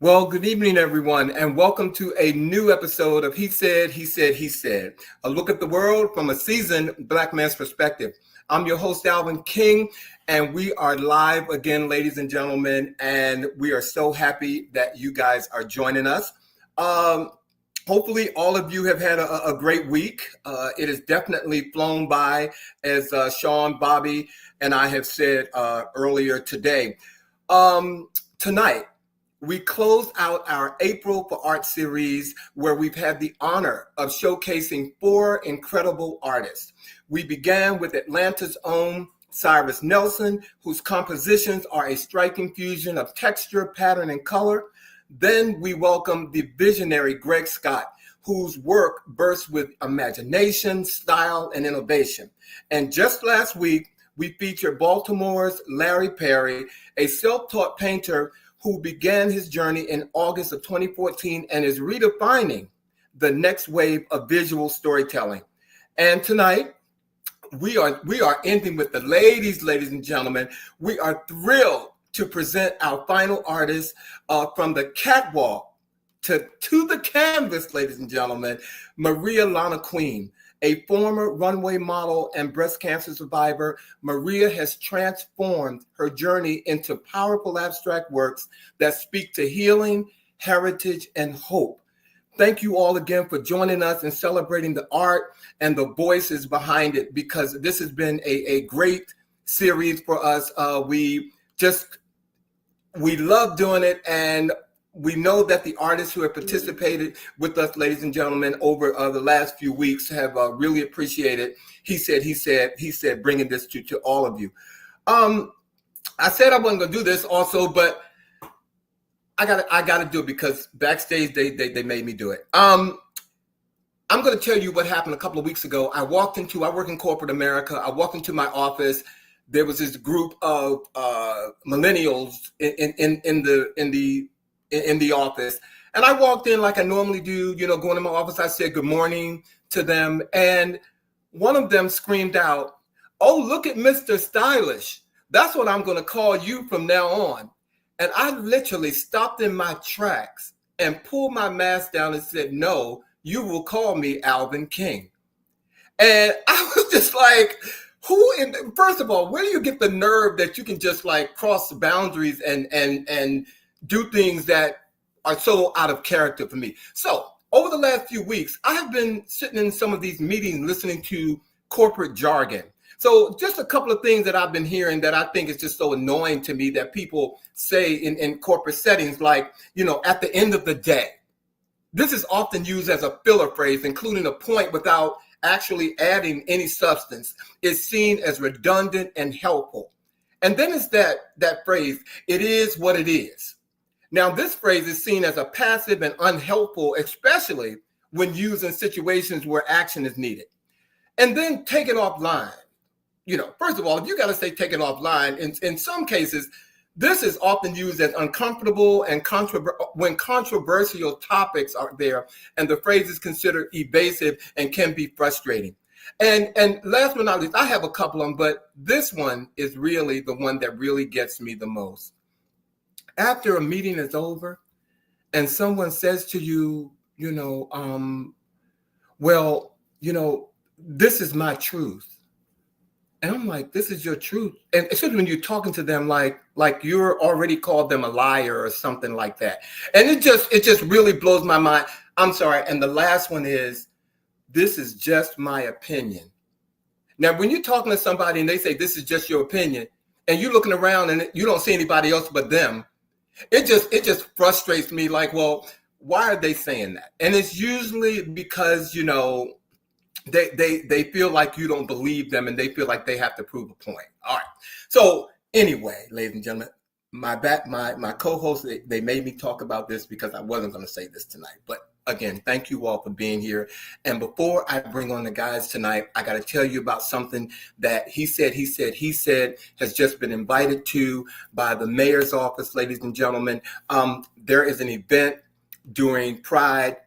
Well, good evening, everyone, and welcome to a new episode of He Said, He Said, He Said, a look at the world from a seasoned Black man's perspective. I'm your host, Alvin King, and we are live again, ladies and gentlemen, and we are so happy that you guys are joining us. Hopefully, all of you have had a great week. It has definitely flown by, as Sean, Bobby, and I have said earlier today. Tonight, we close out our April for Art series where we've had the honor of showcasing 4 incredible artists. We began with Atlanta's own Cyrus Nelson, whose compositions are a striking fusion of texture, pattern, and color. Then we welcomed the visionary Greg Scott, whose work bursts with imagination, style, and innovation. And just last week, we featured Baltimore's Larry Perry, a self-taught painter who began his journey in August of 2014 and is redefining the next wave of visual storytelling. And tonight, we are ending with the ladies and gentlemen. We are thrilled to present our final artist from the catwalk to the canvas, ladies and gentlemen, Maria Lana Queen. A former runway model and breast cancer survivor, Maria has transformed her journey into powerful abstract works that speak to healing, heritage, and hope. Thank you all again for joining us and celebrating the art and the voices behind it, because this has been a great series for us. We love doing it, and we know that the artists who have participated with us, ladies and gentlemen, over the last few weeks have really appreciated He Said, bringing this to all of you. I said I wasn't going to do this also, but I got to do it because backstage they made me do it. I'm going to tell you what happened a couple of weeks ago. I work in corporate America. I walked into my office. There was this group of millennials in the office. And I walked in like I normally do, going to my office. I said good morning to them. And one of them screamed out, "Oh, look at Mr. Stylish. That's what I'm going to call you from now on." And I literally stopped in my tracks and pulled my mask down and said, "No, you will call me Alvin King." And I was just like, first of all, where do you get the nerve that you can just like cross the boundaries and do things that are so out of character for me? So over the last few weeks, I have been sitting in some of these meetings listening to corporate jargon. So just a couple of things that I've been hearing that I think is just so annoying to me that people say in corporate settings, like, at the end of the day. This is often used as a filler phrase, including a point without actually adding any substance. It's seen as redundant and helpful. And then it's that phrase, "It is what it is." Now, this phrase is seen as a passive and unhelpful, especially when used in situations where action is needed. And then take it offline. First of all, if you got to say take it offline, in some cases, this is often used as uncomfortable and when controversial topics are there, and the phrase is considered evasive and can be frustrating. And last but not least, I have a couple of them, but this one is really the one that really gets me the most. After a meeting is over and someone says to you, this is my truth. And I'm like, this is your truth. And especially when you're talking to them like you're already called them a liar or something like that. And it just really blows my mind. I'm sorry. And the last one is, this is just my opinion. Now, when you're talking to somebody and they say, this is just your opinion, and you're looking around and you don't see anybody else but them, it just frustrates me. Like, well, why are they saying that? And it's usually because, they feel like you don't believe them and they feel like they have to prove a point. All right. So anyway, ladies and gentlemen, my co-hosts, they made me talk about this because I wasn't going to say this tonight. But again, thank you all for being here. And before I bring on the guys tonight, I got to tell you about something that He Said has just been invited to by the mayor's office, ladies and gentlemen. There is an event during Pride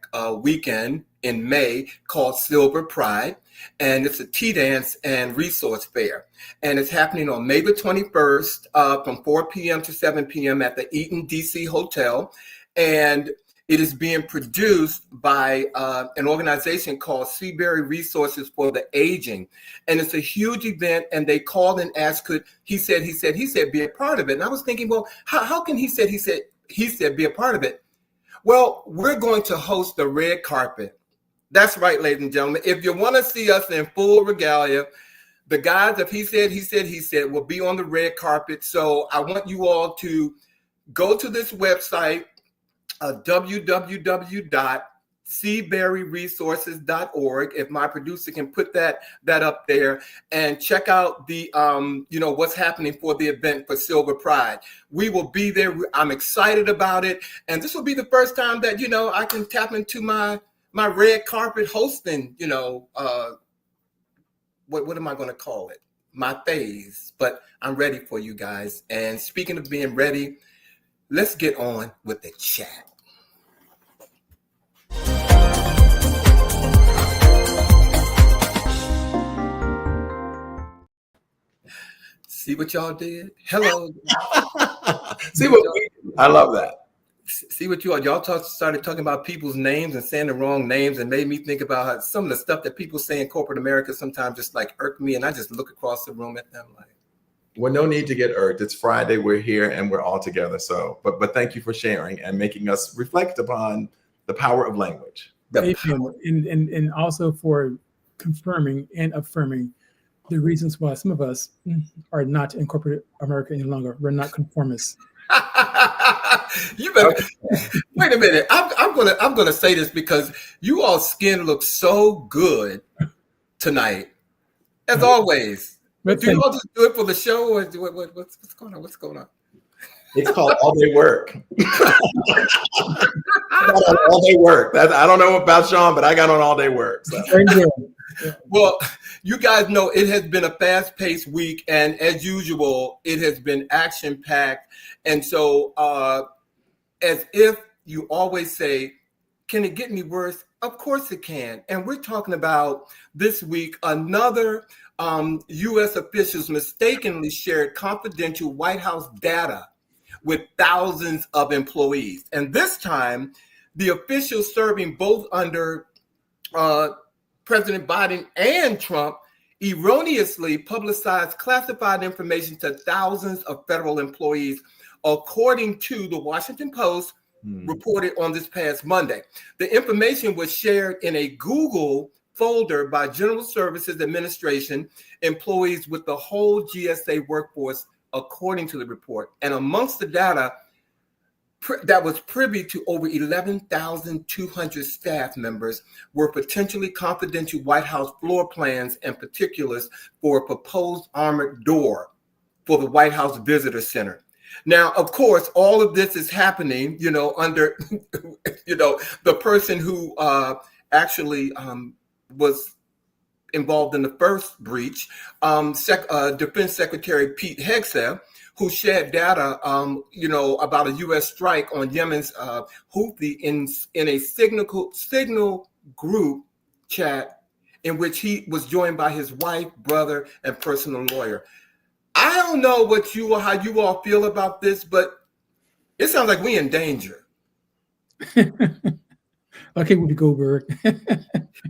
weekend in May called Silver Pride, and it's a tea dance and resource fair. And it's happening on May the 21st from 4 p.m. to 7 p.m. at the Eaton DC Hotel. and it is being produced by an organization called Seabury Resources for the Aging. And it's a huge event. And they called and asked, he said, be a part of it. And I was thinking, well, how can he said, be a part of it? Well, we're going to host the red carpet. That's right, ladies and gentlemen. If you want to see us in full regalia, the guys of He Said will be on the red carpet. So I want you all to go to this website, www.seaburyresources.org. If my producer can put that up there, and check out the what's happening for the event for Silver Pride. We will be there. I'm excited about it, and this will be the first time that I can tap into my red carpet hosting. What am I going to call it? My phase. But I'm ready for you guys. And speaking of being ready, let's get on with the chat. See what y'all did? Hello. I love that. See what y'all started talking about people's names and saying the wrong names, and made me think about how some of the stuff that people say in corporate America sometimes just like irk me, and I just look across the room at them like. Well, no need to get irked. It's Friday. We're here and we're all together. So, but thank you for sharing and making us reflect upon the power of language. And also for confirming and affirming the reasons why some of us are not in corporate America any longer. We're not conformists. You better wait a minute. I'm gonna say this because you all skin looks so good tonight, as always. Do you all just do it for the show, or what's going on? What's going on? It's called all day work. All day work. I don't know about Sean, but I got on all day work. So. Well, you guys know it has been a fast-paced week, and as usual, it has been action-packed. And so, as if you always say, can it get any worse? Of course it can. And we're talking about this week, another U.S. officials mistakenly shared confidential White House data with thousands of employees. And this time, the officials serving both under President Biden and Trump erroneously publicized classified information to thousands of federal employees, according to the Washington Post, reported on this past Monday. The information was shared in a Google folder by General Services Administration employees with the whole GSA workforce, according to the report. And amongst the data that was privy to over 11,200 staff members were potentially confidential White House floor plans and particulars for a proposed armored door for the White House Visitor Center. Now, of course, all of this is happening, under, the person who actually was involved in the first breach, Defense Secretary Pete Hegseth, who shared data, about a U.S. strike on Yemen's Houthi in a signal group chat in which he was joined by his wife, brother, and personal lawyer. I don't know how you all feel about this, but it sounds like we in danger. Okay, Whoopi Goldberg.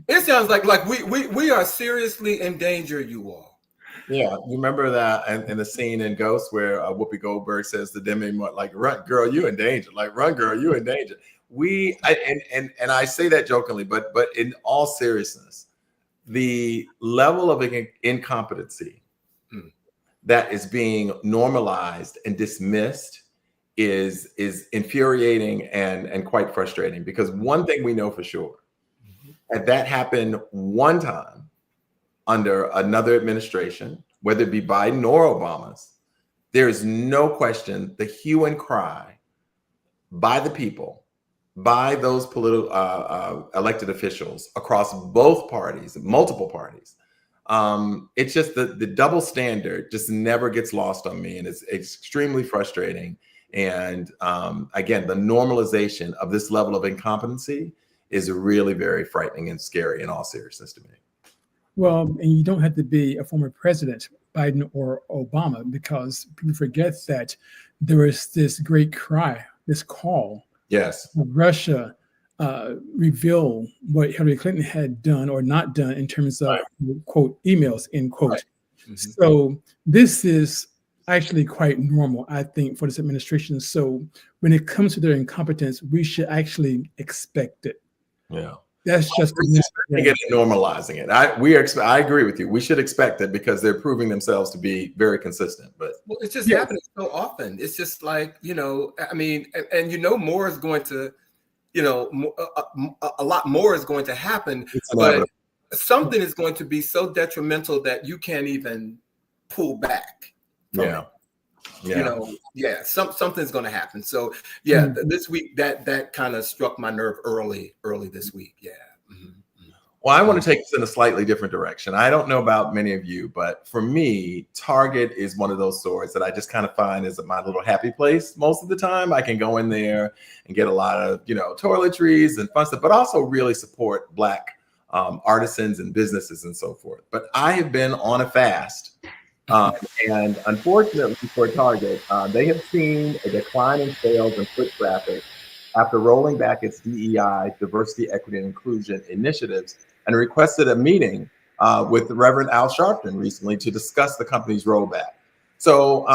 It sounds like we are seriously in danger, you all. Yeah, you remember that in the scene in Ghost where Whoopi Goldberg says to Demi Moore, like, "Run, girl, you in danger." Like, "Run, girl, you in danger." And I say that jokingly, but in all seriousness, the level of incompetency that is being normalized and dismissed is infuriating and quite frustrating, because one thing we know for sure, and that happened one time under another administration, whether it be Biden or Obama's, there is no question the hue and cry by the people, by those political elected officials across both parties, multiple parties. It's just the double standard just never gets lost on me, and it's extremely frustrating. And again, the normalization of this level of incompetency is really very frightening and scary in all seriousness to me. Well, and you don't have to be a former president, Biden or Obama, because people forget that there was this great cry, this call Yes. Russia reveal what Hillary Clinton had done or not done in terms of, quote, emails, end quote. Right. Mhm. So this is actually quite normal, I think, for this administration. So when it comes to their incompetence, we should actually expect it. Yeah. That's just normalizing it. I agree with you. We should expect it because they're proving themselves to be very consistent. But it's just happening so often. It's just like, I mean, and more is going to, a lot more is going to happen, but something is going to be so detrimental that you can't even pull back from it. Something's going to happen. So this week that kind of struck my nerve early this week. Well, I want to take this in a slightly different direction. I don't know about many of you, but for me, Target is one of those stores that I just kind of find is my little happy place. Most of the time I can go in there and get a lot of, toiletries and fun stuff, but also really support Black artisans and businesses and so forth. But I have been on a fast. And unfortunately for Target, they have seen a decline in sales and foot traffic after rolling back its DEI, diversity, equity, and inclusion initiatives, and requested a meeting with the Reverend Al Sharpton recently to discuss the company's rollback. So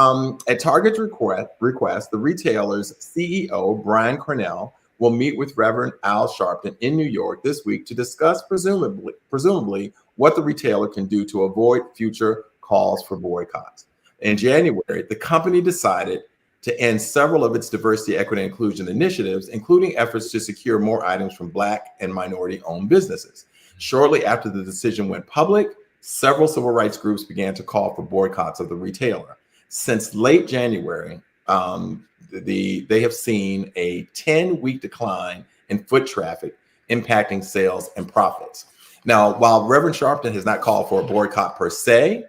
at Target's request, the retailer's CEO, Brian Cornell, will meet with Reverend Al Sharpton in New York this week to discuss presumably what the retailer can do to avoid future calls for boycotts. In January, the company decided to end several of its diversity, equity, and inclusion initiatives, including efforts to secure more items from Black and minority-owned businesses. Shortly after the decision went public, several civil rights groups began to call for boycotts of the retailer. Since late January, they have seen a 10-week decline in foot traffic, impacting sales and profits. Now, while Reverend Sharpton has not called for a boycott per se,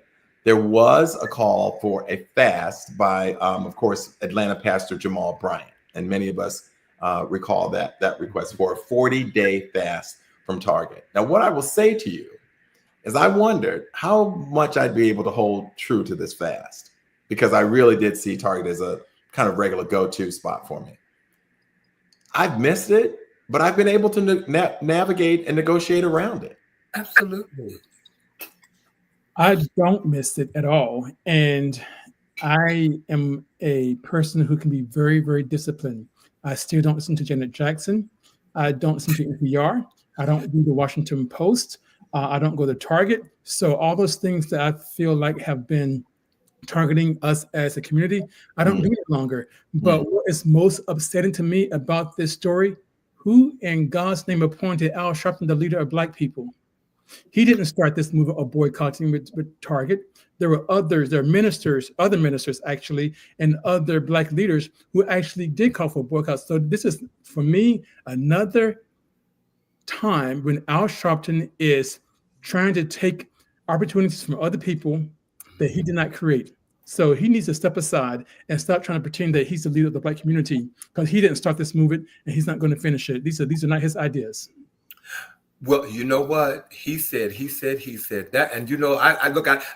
there was a call for a fast by, of course, Atlanta pastor Jamal Bryant. And many of us recall that request for a 40-day fast from Target. Now, what I will say to you is I wondered how much I'd be able to hold true to this fast, because I really did see Target as a kind of regular go-to spot for me. I've missed it, but I've been able to navigate and negotiate around it. Absolutely. I don't miss it at all. And I am a person who can be very, very disciplined. I still don't listen to Janet Jackson. I don't listen to NPR. I don't read the Washington Post. I don't go to Target. So all those things that I feel like have been targeting us as a community, I don't do it longer. But what is most upsetting to me about this story, who in God's name appointed Al Sharpton the leader of Black people? He didn't start this movement of boycotting with Target. There were others, there are ministers, other ministers actually, and other Black leaders who actually did call for boycotts. So this is, for me, another time when Al Sharpton is trying to take opportunities from other people that he did not create. So he needs to step aside and stop trying to pretend that he's the leader of the Black community, because he didn't start this movement and he's not going to finish it. These are not his ideas. Well, you know what? He said that. And,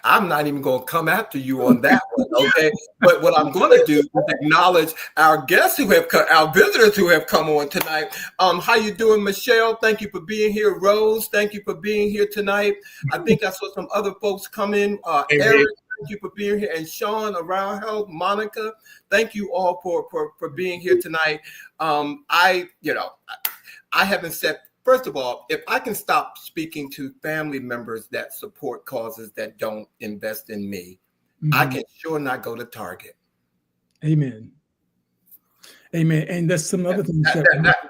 I'm not even going to come after you on that one, okay? But what I'm going to do is acknowledge our guests our visitors who have come on tonight. How you doing, Michelle? Thank you for being here. Rose, thank you for being here tonight. I think I saw some other folks come in. Eric, thank you for being here. And Sean, around help, Monica, thank you all for being here tonight. I haven't said. First of all, if I can stop speaking to family members that support causes that don't invest in me, I can sure not go to Target. Amen. Amen. And there's some other things.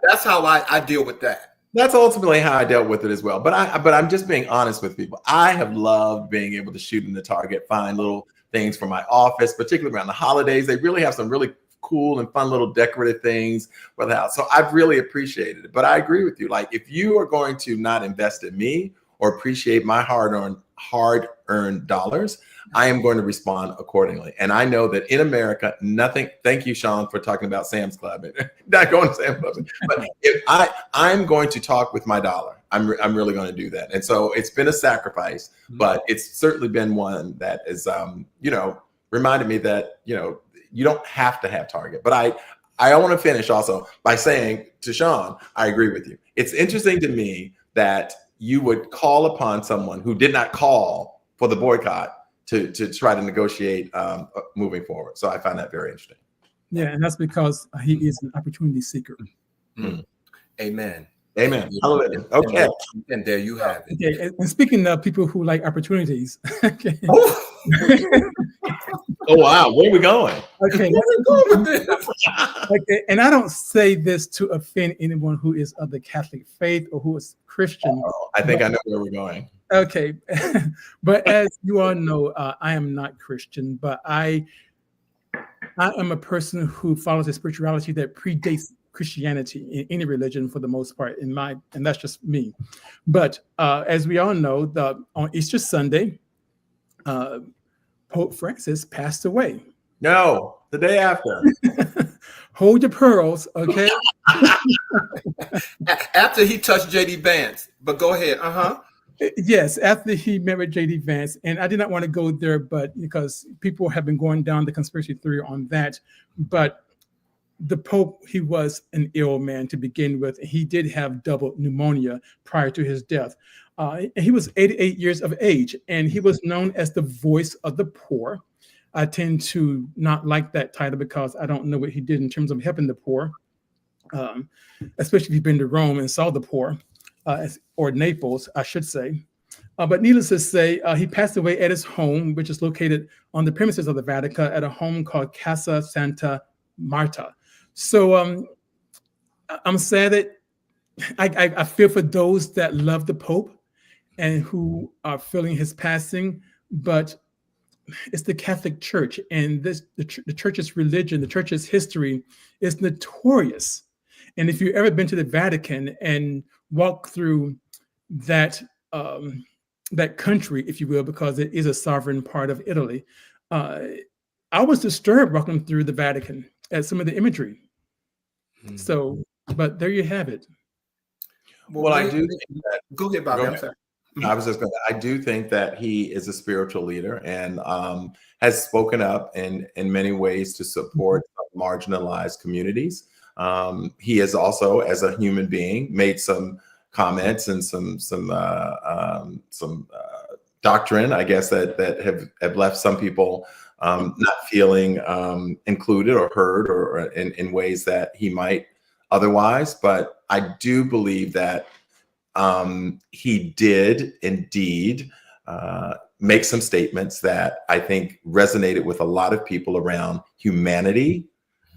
That's how I deal with that. That's ultimately how I dealt with it as well. But I'm just being honest with people. I have loved being able to shoot in the Target, find little things for my office, particularly around the holidays. They really have some really cool and fun little decorative things for the house. So I've really appreciated it. But I agree with you. Like, if you are going to not invest in me or appreciate my hard-earned dollars, I am going to respond accordingly. And I know that in America, thank you, Sean, for talking about Sam's Club. Not going to Sam's Club. But if I'm going to talk with my dollar. I'm really going to do that. And so it's been a sacrifice, but it's certainly been one that is, reminded me that, you don't have to have Target. But I want to finish also by saying to Sean, I agree with you. It's interesting to me that you would call upon someone who did not call for the boycott to try to negotiate moving forward. So I find that very interesting. Yeah, and that's because he is an opportunity seeker. Mm. Amen. Amen. Hallelujah. Okay. And there you have it. Okay, and speaking of people who like opportunities, okay. Oh wow, where are we going? Okay, Where we going with this? okay, and I don't say this to offend anyone who is of the Catholic faith or who is Christian. I think I know where we're going. Okay, but as you all know, I am not Christian, but I am a person who follows a spirituality that predates Christianity in any religion for the most part, and that's just me. But as we all know, on Easter Sunday, Pope Francis passed away. No, the day after. Hold your pearls, okay? After he touched J.D. Vance, but go ahead. Yes, after he met with J.D. Vance, and I did not want to go there, but because people have been going down the conspiracy theory on that, but the Pope, he was an ill man to begin with. He did have double pneumonia prior to his death. He was 88 years of age, and he was known as the voice of the poor. I tend to not like that title because I don't know what he did in terms of helping the poor, especially if you've been to Rome and saw the poor, or Naples, I should say. But needless to say, he passed away at his home, which is located on the premises of the Vatican at a home called Casa Santa Marta. So I'm sad that I feel for those that love the Pope and who are feeling his passing, but it's the Catholic Church, and the church's religion, the church's history is notorious. And if you've ever been to the Vatican and walked through that country, if you will, because it is a sovereign part of Italy, I was disturbed walking through the Vatican at some of the imagery. So, but there you have it. Well, I do think that, go ahead, Bobby. I'm sorry. I was just going to, I do think that he is a spiritual leader and has spoken up in many ways to support marginalized communities. He has also, as a human being, made some comments and some doctrine, I guess, that have left some people not feeling included or heard or in ways that he might otherwise. But I do believe that he did indeed make some statements that I think resonated with a lot of people around humanity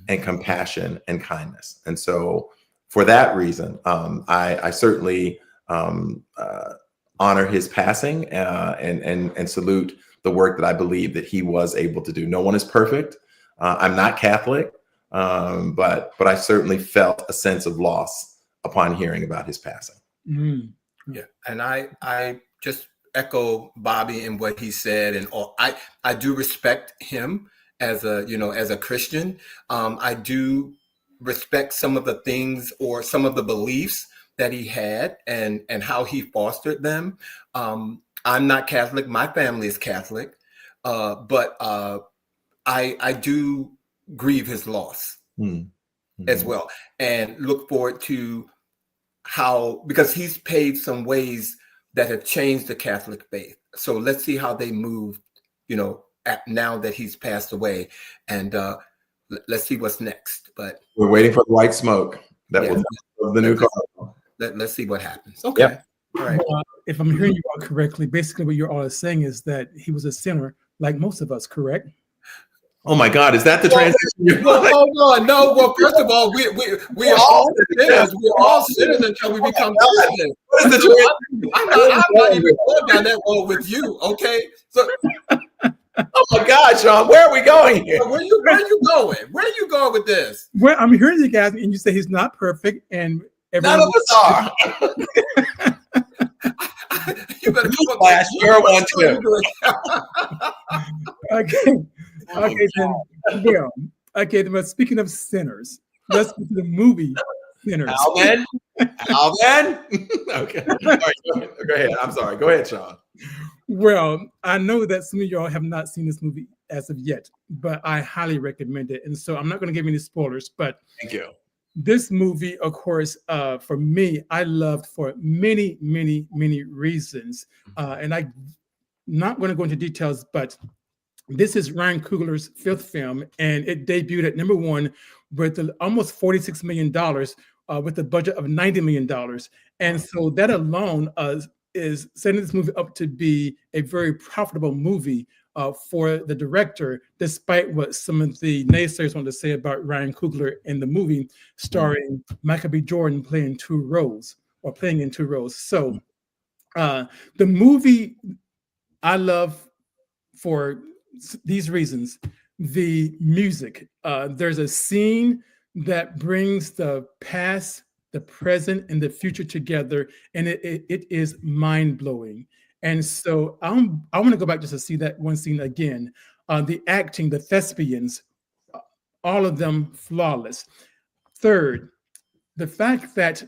and compassion and kindness. And so for that reason, I certainly honor his passing and salute the work that I believe that he was able to do. No one is perfect. I'm not Catholic, but I certainly felt a sense of loss upon hearing about his passing. Yeah, and I just echo Bobby and what he said, and all. I do respect him as a Christian. I do respect some of the things or some of the beliefs that he had and how he fostered them. I'm not Catholic. My family is Catholic, but I do grieve his loss as well, and look forward to because he's paved some ways that have changed the Catholic faith. So let's see how they move, now that he's passed away, and let's see what's next. But we're waiting for the white smoke that will the new cardinal. Let's see what happens. Okay. Yep. All right. If I'm hearing you all correctly, basically what you're all saying is that he was a sinner like most of us, correct? Oh my God, is that the transition? Well, hold on. No, well, first of all, we are all sinners. We're all sinners until we become Christians. What is the I'm not even going down that road with you, okay? So, oh my God, Sean, where are we going here? Where you going? Where are you going with this? Well, I'm hearing you guys, and you say he's not perfect, and none of us are. You better come up. You're one too. Okay. Okay, then. Well, okay, but speaking of sinners, let's get to the movie Sinners. Alvin? Okay. All right, go ahead. I'm sorry. Go ahead, Sean. Well, I know that some of y'all have not seen this movie as of yet, but I highly recommend it. And so I'm not going to give any spoilers, but Thank you. this movie, of course, for me, I loved for many, many, many reasons. And I'm not going to go into details, but this is Ryan Coogler's fifth film, and it debuted at #1 with almost $46 million with a budget of $90 million. And so that alone is setting this movie up to be a very profitable movie for the director, despite what some of the naysayers want to say about Ryan Coogler in the movie, starring Michael B. Jordan playing in two roles. So the movie I love for these reasons. The music. There's a scene that brings the past, the present, and the future together, and it is mind blowing. And so I want to go back just to see that one scene again. The acting, the thespians, all of them flawless. Third, the fact that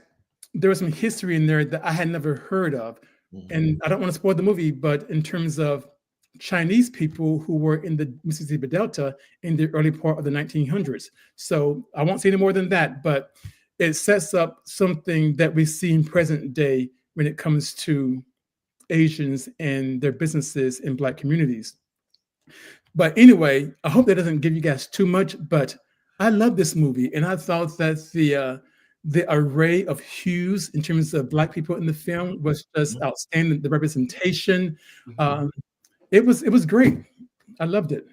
there was some history in there that I had never heard of. And I don't want to spoil the movie, but in terms of Chinese people who were in the Mississippi Delta in the early part of the 1900s. So I won't say any more than that, but it sets up something that we see in present day when it comes to Asians and their businesses in Black communities. But anyway, I hope that doesn't give you guys too much, but I love this movie. And I thought that the array of hues in terms of Black people in the film was just outstanding. The representation, it was great. I loved it.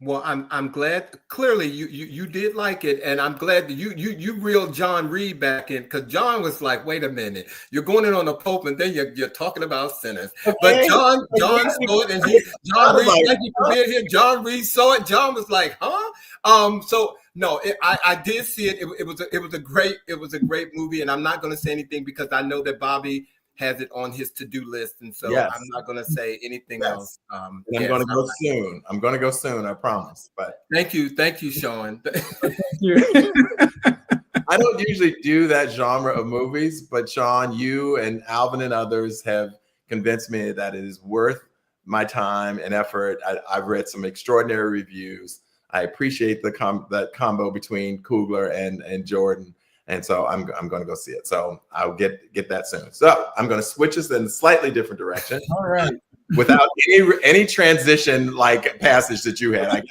Well, I'm glad. Clearly, you did like it, and I'm glad that you reeled John Reed back in, because John was like, "Wait a minute, you're going in on the Pope, and then you're talking about sinners." Okay. But John saw it, and John Reed, thank you for being here. John Reed saw it. John was like, "Huh?" So no, I did see it. It was a great movie, and I'm not going to say anything because I know that Bobby has it on his to-do list, and so I'm not going to say anything else. I'm going to go soon. I'm going to go soon, I promise. But thank you, Sean. Thank you. I don't usually do that genre of movies, but Sean, you and Alvin and others have convinced me that it is worth my time and effort. I've read some extraordinary reviews. I appreciate that combo between Coogler and Jordan. And so I'm going to go see it. So I'll get that soon. So I'm going to switch us in a slightly different direction. All right. Without any transition like passage that you had.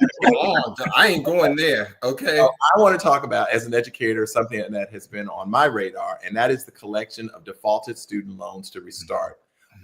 I ain't going there. Okay. So I want to talk about, as an educator, something that has been on my radar, and that is the collection of defaulted student loans to restart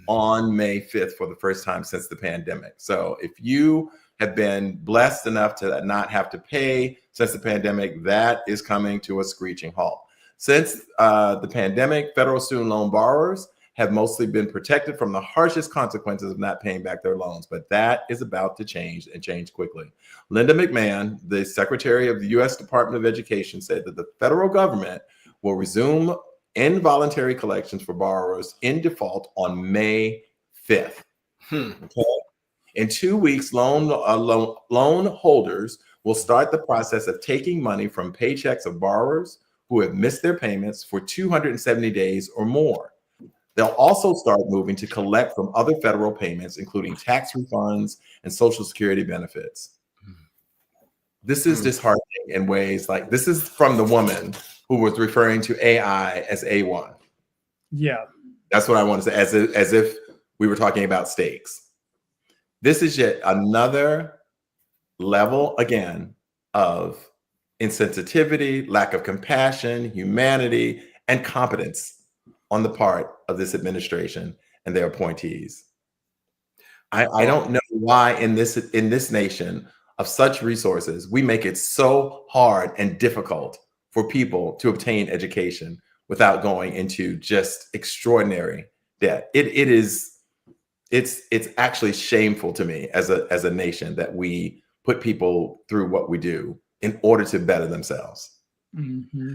on May 5th for the first time since the pandemic. So if you have been blessed enough to not have to pay since the pandemic, that is coming to a screeching halt. Since the pandemic, federal student loan borrowers have mostly been protected from the harshest consequences of not paying back their loans, but that is about to change, and change quickly. Linda McMahon, the Secretary of the U.S. Department of Education, said that the federal government will resume involuntary collections for borrowers in default on May 5th. Okay? In 2 weeks, loan holders will start the process of taking money from paychecks of borrowers who have missed their payments for 270 days or more. They'll also start moving to collect from other federal payments, including tax refunds and Social Security benefits. This is disheartening in ways like, this is from the woman who was referring to AI as A1. Yeah. That's what I want to say, as if we were talking about stakes. This is yet another level, again, of insensitivity, lack of compassion, humanity, and competence on the part of this administration and their appointees. I don't know why in this nation of such resources, we make it so hard and difficult for people to obtain education without going into just extraordinary debt. It's actually shameful to me as a nation that we put people through what we do in order to better themselves. Mm-hmm.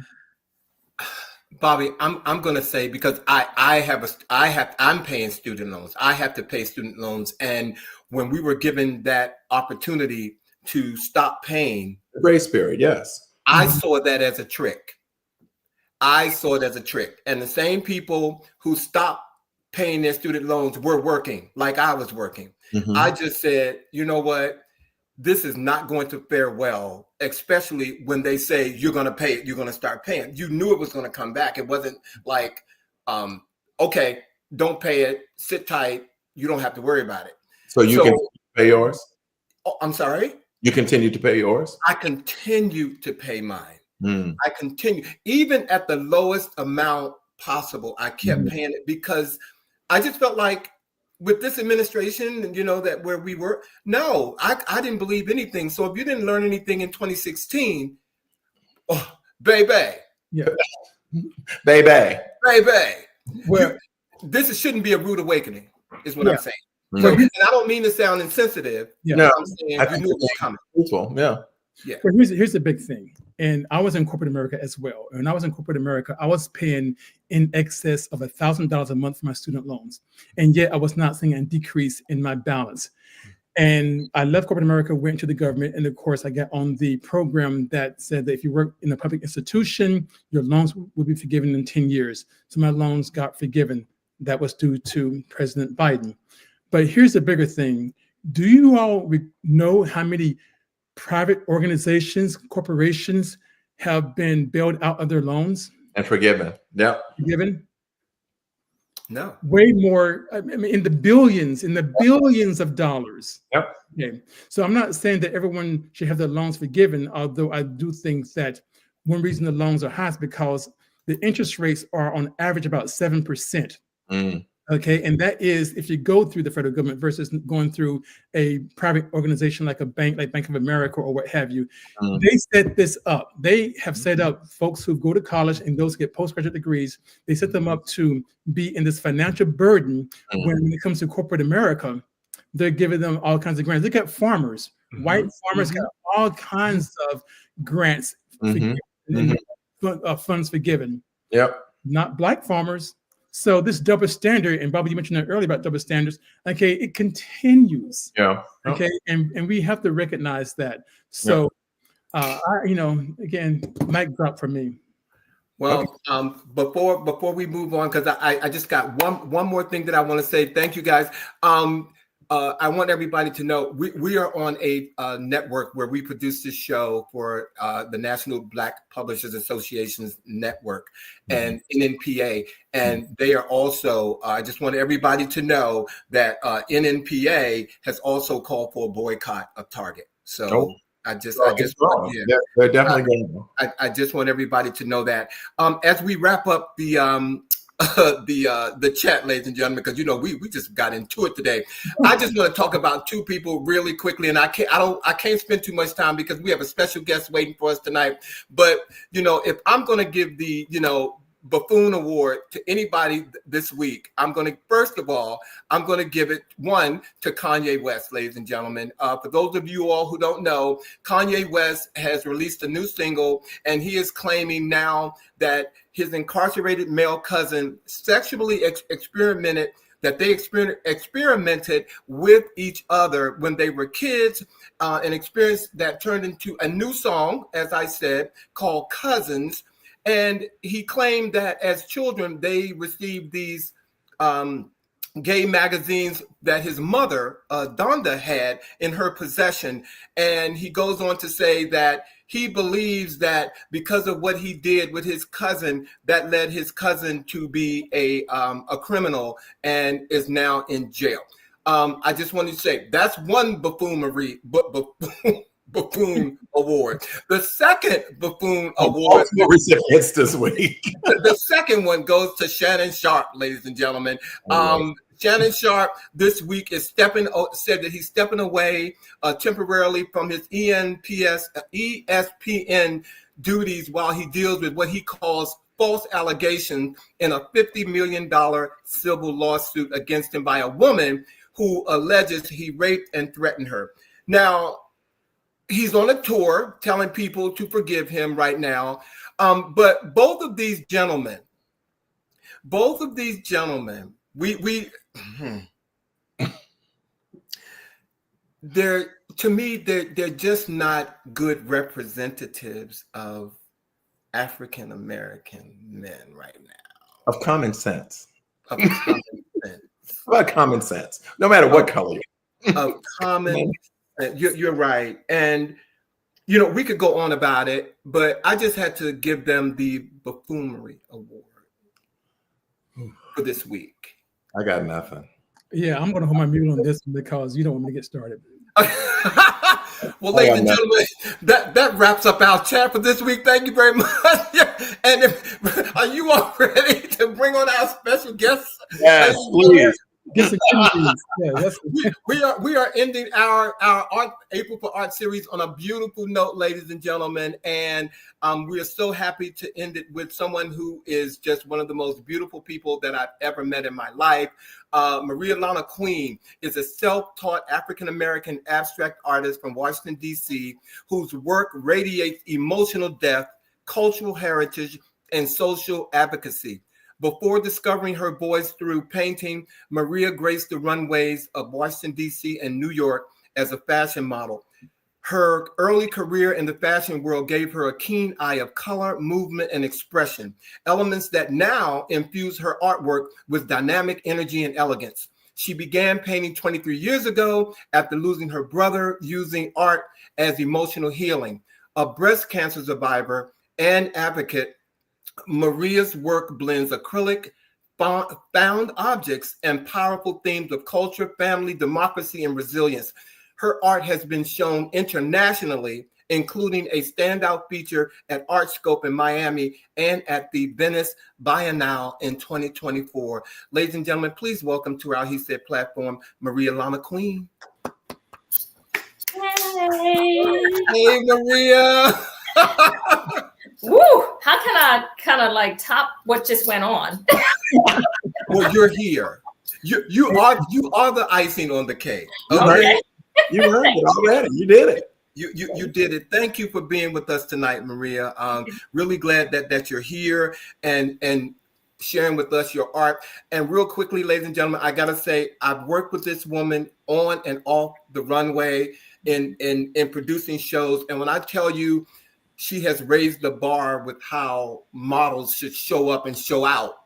Bobby, I'm going to say, because I'm paying student loans. I have to pay student loans. And when we were given that opportunity to stop paying, grace period, yes, I saw that as a trick. And the same people who stopped paying their student loans were working like I was working. I just said, you know what? this is not going to fare well, especially when they say you're going to pay it, you're going to start paying. You knew it was going to come back. It wasn't like, okay, don't pay it, sit tight, you don't have to worry about it. So you can pay yours? Oh, I'm sorry? You continue to pay yours? I continue to pay mine. I continue, even at the lowest amount possible, I kept paying it because I just felt like with this administration, you know, that where we were, no, I didn't believe anything. So if you didn't learn anything in 2016, oh, baby. Yeah. Baby. Well, this shouldn't be a rude awakening, is what I'm saying. Mm. So, and I don't mean to sound insensitive. Yeah. No, I'm saying you knew it was coming. Yeah. But here's the big thing. And I was in corporate America as well. And when I was in corporate America, I was paying in excess of $1,000 a month for my student loans. And yet I was not seeing a decrease in my balance. And I left corporate America, went to the government. And of course, I got on the program that said that if you work in a public institution, your loans will be forgiven in 10 years. So my loans got forgiven. That was due to President Biden. But here's the bigger thing. Do you all know how many private organizations, corporations have been bailed out of their loans? And forgiven. Yeah. Forgiven? No. Way more, I mean, in the billions of dollars. Yep. Okay. So I'm not saying that everyone should have their loans forgiven, although I do think that one reason the loans are high is because the interest rates are on average about 7%. Okay, and that is if you go through the federal government versus going through a private organization like a bank, like Bank of America or what have you. They set this up. They have set up folks who go to college and those get postgraduate degrees. They set them up to be in this financial burden when it comes to corporate America. They're giving them all kinds of grants. Look at farmers. White farmers got all kinds of grants, funds forgiven. Yep. Not Black farmers. So this double standard, and Bobby, you mentioned that earlier about double standards. Okay, it continues. Yeah. Okay, and we have to recognize that. So, again, mic drop for me. Well, before we move on, because I just got one more thing that I want to say. Thank you, guys. I want everybody to know we are on a network where we produce this show for the National Black Publishers Association's network and NNPA. And they are also, I just want everybody to know that NNPA has also called for a boycott of Target. So they're definitely going. I just want everybody to know that. As we wrap up the chat, ladies and gentlemen, because we just got into it today. I just want to talk about two people really quickly, and I can't spend too much time because we have a special guest waiting for us tonight. But if I'm going to give the Buffoon Award to anybody this week, first of all, I'm going to give it one to Kanye West, ladies and gentlemen. For those of you all who don't know, Kanye West has released a new single, and he is claiming now that his incarcerated male cousin sexually experimented with each other when they were kids, an experience that turned into a new song, as I said, called Cousins. And he claimed that as children, they received these gay magazines that his mother, Donda, had in her possession. And he goes on to say that he believes that because of what he did with his cousin, that led his cousin to be a criminal and is now in jail. I just wanted to say that's one buffoonery, Buffoon Award. The second Buffoon Award recipients this week. The second one goes to Shannon Sharp, ladies and gentlemen. Shannon Sharp this week said that he's stepping away temporarily from his ESPN duties while he deals with what he calls false allegations in a $50 million civil lawsuit against him by a woman who alleges he raped and threatened her. Now, he's on a tour telling people to forgive him right now. But both of these gentlemen, they're just not good representatives of African American men right now. Of common sense. Of common sense. About common sense, no matter what color. Of common You're right. And, we could go on about it, but I just had to give them the Buffoonery Award for this week. I got nothing. Yeah, I'm going to hold my mule on this one because you don't want me to get started. Well, ladies and gentlemen, that wraps up our chat for this week. Thank you very much. And are you all ready to bring on our special guests? Yes, please. We are ending our art April for Art series on a beautiful note, ladies and gentlemen, and we are so happy to end it with someone who is just one of the most beautiful people that I've ever met in my life. Maria Lana Queen is a self-taught African-American abstract artist from Washington, D.C., whose work radiates emotional depth, cultural heritage, and social advocacy. Before discovering her voice through painting, Maria graced the runways of Washington, D.C. and New York as a fashion model. Her early career in the fashion world gave her a keen eye of color, movement, and expression, elements that now infuse her artwork with dynamic energy and elegance. She began painting 23 years ago after losing her brother, using art as emotional healing. A breast cancer survivor and advocate, Maria's work blends acrylic, found objects, and powerful themes of culture, family, democracy, and resilience. Her art has been shown internationally, including a standout feature at ArtScope in Miami and at the Venice Biennale in 2024. Ladies and gentlemen, please welcome to our He Said platform, Maria Lana Queen. Hey. Hey, Maria. Woo! How can I kind of like top what just went on? Well, you're here. You are the icing on the cake. Okay. You earned it already. You did it. You did it. Thank you for being with us tonight, Maria. Really glad that you're here and sharing with us your art. And real quickly, ladies and gentlemen, I gotta say, I've worked with this woman on and off the runway in producing shows. And when I tell you, she has raised the bar with how models should show up and show out.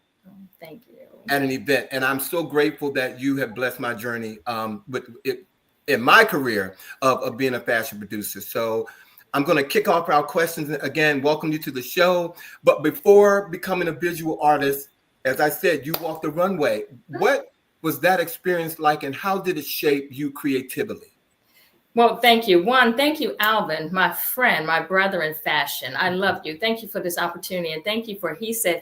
Thank you. At an event. And I'm so grateful that you have blessed my journey with it in my career of being a fashion producer. So I'm going to kick off our questions. Again, welcome you to the show. But before becoming a visual artist, as I said, you walked the runway. What was that experience like, and how did it shape you creatively? Well, thank you. Thank you, Alvin, my friend, my brother in fashion. I love you. Thank you for this opportunity. And thank you for He Said,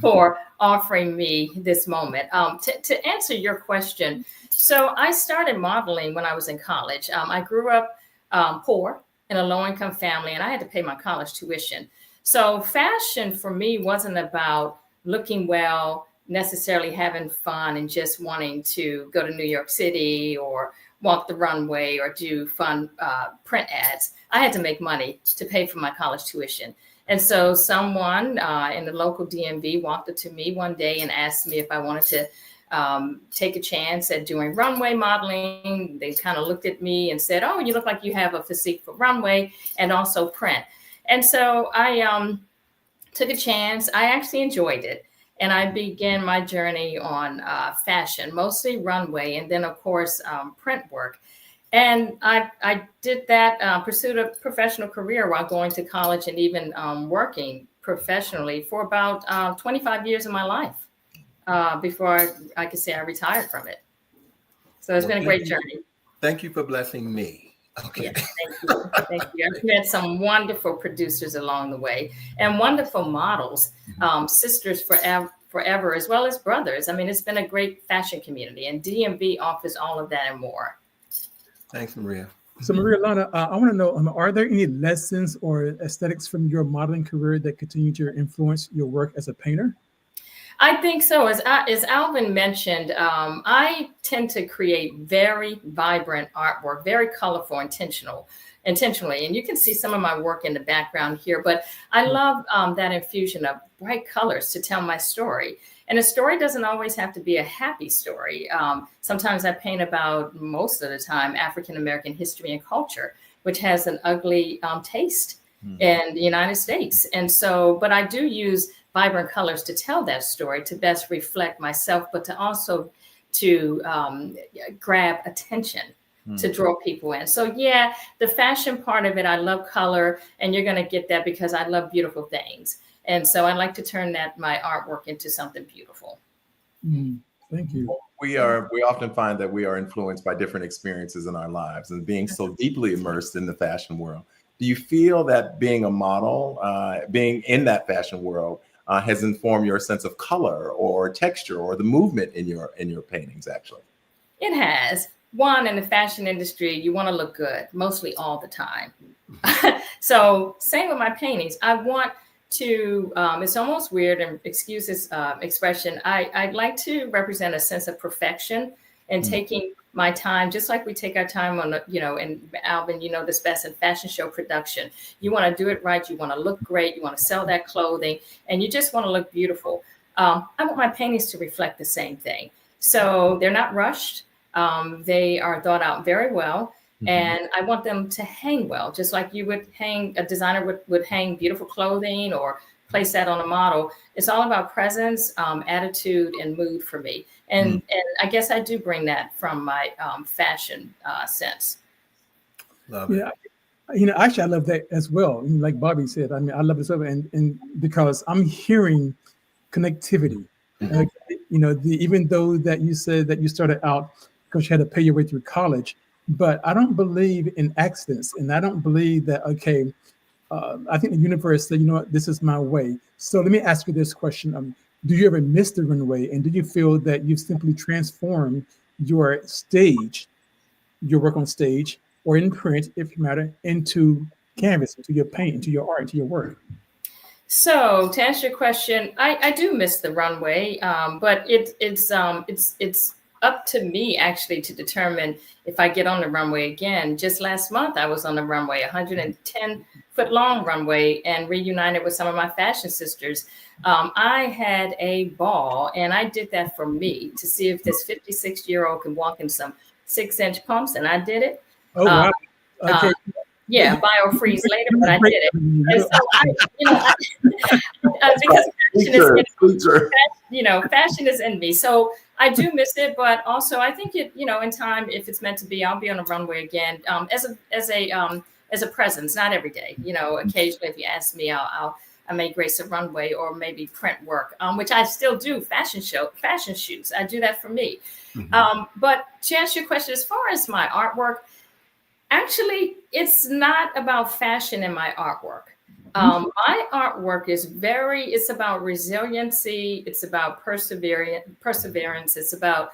for offering me this moment. To answer your question, so I started modeling when I was in college. I grew up poor in a low-income family, and I had to pay my college tuition. So fashion for me wasn't about looking well, necessarily having fun and just wanting to go to New York City or walk the runway or do fun print ads. I had to make money to pay for my college tuition. And so someone in the local DMV walked up to me one day and asked me if I wanted to take a chance at doing runway modeling. They kind of looked at me and said, "Oh, you look like you have a physique for runway and also print." And so I took a chance. I actually enjoyed it. And I began my journey on fashion, mostly runway, and then, of course, print work. And I did that, pursued a professional career while going to college and even working professionally for about 25 years of my life before I could say I retired from it. So it's been a great journey. Thank you for blessing me. Okay. Yeah, thank you. Thank you. I've met some wonderful producers along the way and wonderful models, sisters forever, as well as brothers. I mean, it's been a great fashion community, and DMV offers all of that and more. Thanks, Maria. So, Maria Lana, I want to know, are there any lessons or aesthetics from your modeling career that continue to influence your work as a painter? I think so. As Alvin mentioned, I tend to create very vibrant artwork, very colorful, intentionally. And you can see some of my work in the background here, but I love that infusion of bright colors to tell my story. And a story doesn't always have to be a happy story. Sometimes I paint about, most of the time, African-American history and culture, which has an ugly taste in the United States. And so, but I do use vibrant colors to tell that story, to best reflect myself, but to also to grab attention to draw people in. So yeah, the fashion part of it, I love color, and you're going to get that because I love beautiful things. And so I like to turn my artwork into something beautiful. Thank you. We often find that we are influenced by different experiences in our lives, and being so deeply immersed in the fashion world. Do you feel that being a model, being in that fashion world, has informed your sense of color or texture or the movement in your paintings? Actually, it has. One, in the fashion industry, you want to look good mostly all the time. So same with my paintings. I want to, it's almost weird, and excuse this expression, I'd like to represent a sense of perfection and taking my time, just like we take our time on, and Alvin, this best in fashion show production. You want to do it right. You want to look great. You want to sell that clothing, and you just want to look beautiful. I want my paintings to reflect the same thing. So they're not rushed. They are thought out very well. And I want them to hang well, just like you would a designer would hang beautiful clothing or place that on a model. It's all about presence, attitude, and mood for me. And I guess I do bring that from my fashion sense. Love it. Yeah, actually, I love that as well. Like Bobby said, I mean, I love this over, and because I'm hearing connectivity. Even though that you said that you started out because you had to pay your way through college. But I don't believe in accidents, and I don't believe that, I think the universe said, this is my way. So let me ask you this question. Do you ever miss the runway, and do you feel that you've simply transformed your work on stage, or in print, if you matter, into canvas, into your paint, into your art, into your work? So to answer your question, I do miss the runway, but it's up to me actually to determine if I get on the runway again. Just last month, I was on the runway, 110-foot long runway, and reunited with some of my fashion sisters. I had a ball, and I did that for me to see if this 56-year-old can walk in some 6-inch pumps, and I did it. Oh, wow. Okay. Yeah, bio-freeze later, but I did it. And so because fashion is in me. So I do miss it, but also I think it, in time, if it's meant to be, I'll be on a runway again as a presence, not every day. Occasionally, if you ask me, I may grace a runway or maybe print work, which I still do. Fashion shoots. I do that for me. But to answer your question, as far as my artwork, actually, it's not about fashion in my artwork. My artwork is it's about resiliency. It's about perseverance. It's about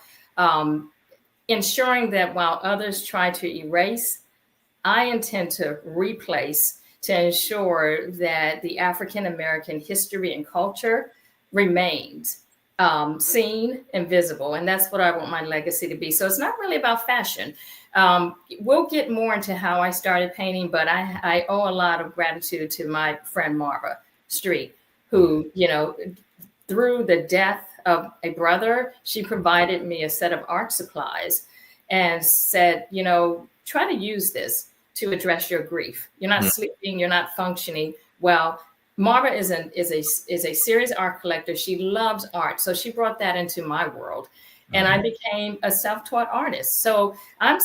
ensuring that while others try to erase, I intend to replace, to ensure that the African-American history and culture remains seen and visible. And that's what I want my legacy to be. So it's not really about fashion. We'll get more into how I started painting, but I owe a lot of gratitude to my friend Marva Street, who, through the death of a brother, she provided me a set of art supplies and said, try to use this to address your grief. You're not sleeping, you're not functioning well. Marva is a serious art collector. She loves art. So she brought that into my world. And I became a self-taught artist. So I'm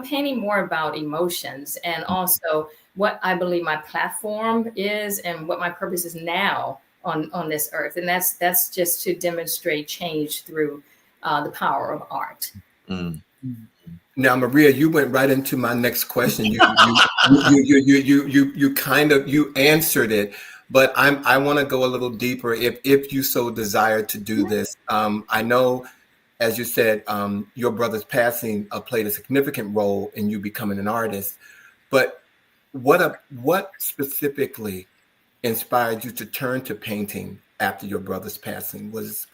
painting more about emotions and also what I believe my platform is and what my purpose is now on this earth. And that's just to demonstrate change through the power of art. Now, Maria, you went right into my next question. You answered it, but I want to go a little deeper if you so desire to do this. I know, as you said, your brother's passing played a significant role in you becoming an artist. But what specifically inspired you to turn to painting after your brother's passing? Was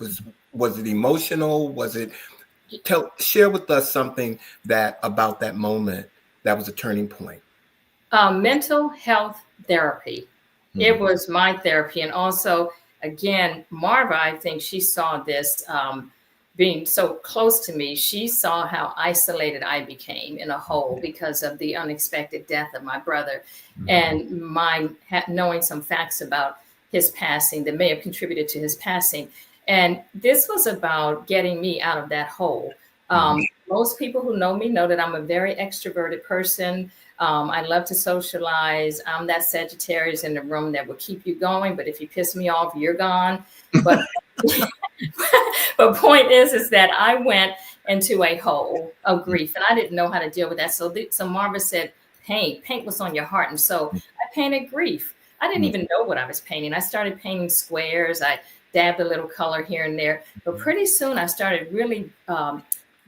it emotional? Was it? Share with us something about that moment that was a turning point. Mental health therapy. It was my therapy. And also, again, Marva, I think she saw this being so close to me. She saw how isolated I became in a hole because of the unexpected death of my brother and my knowing some facts about his passing that may have contributed to his passing. And this was about getting me out of that hole. most people who know me know that I'm a very extroverted person. I love to socialize. I'm that Sagittarius in the room that will keep you going, but if you piss me off, you're gone. But but point is that I went into a hole of grief, and I didn't know how to deal with that. So Marva said, paint what's on your heart. And so I painted grief. I didn't even know what I was painting. I started painting squares. I dabbed a little color here and there. But pretty soon I started really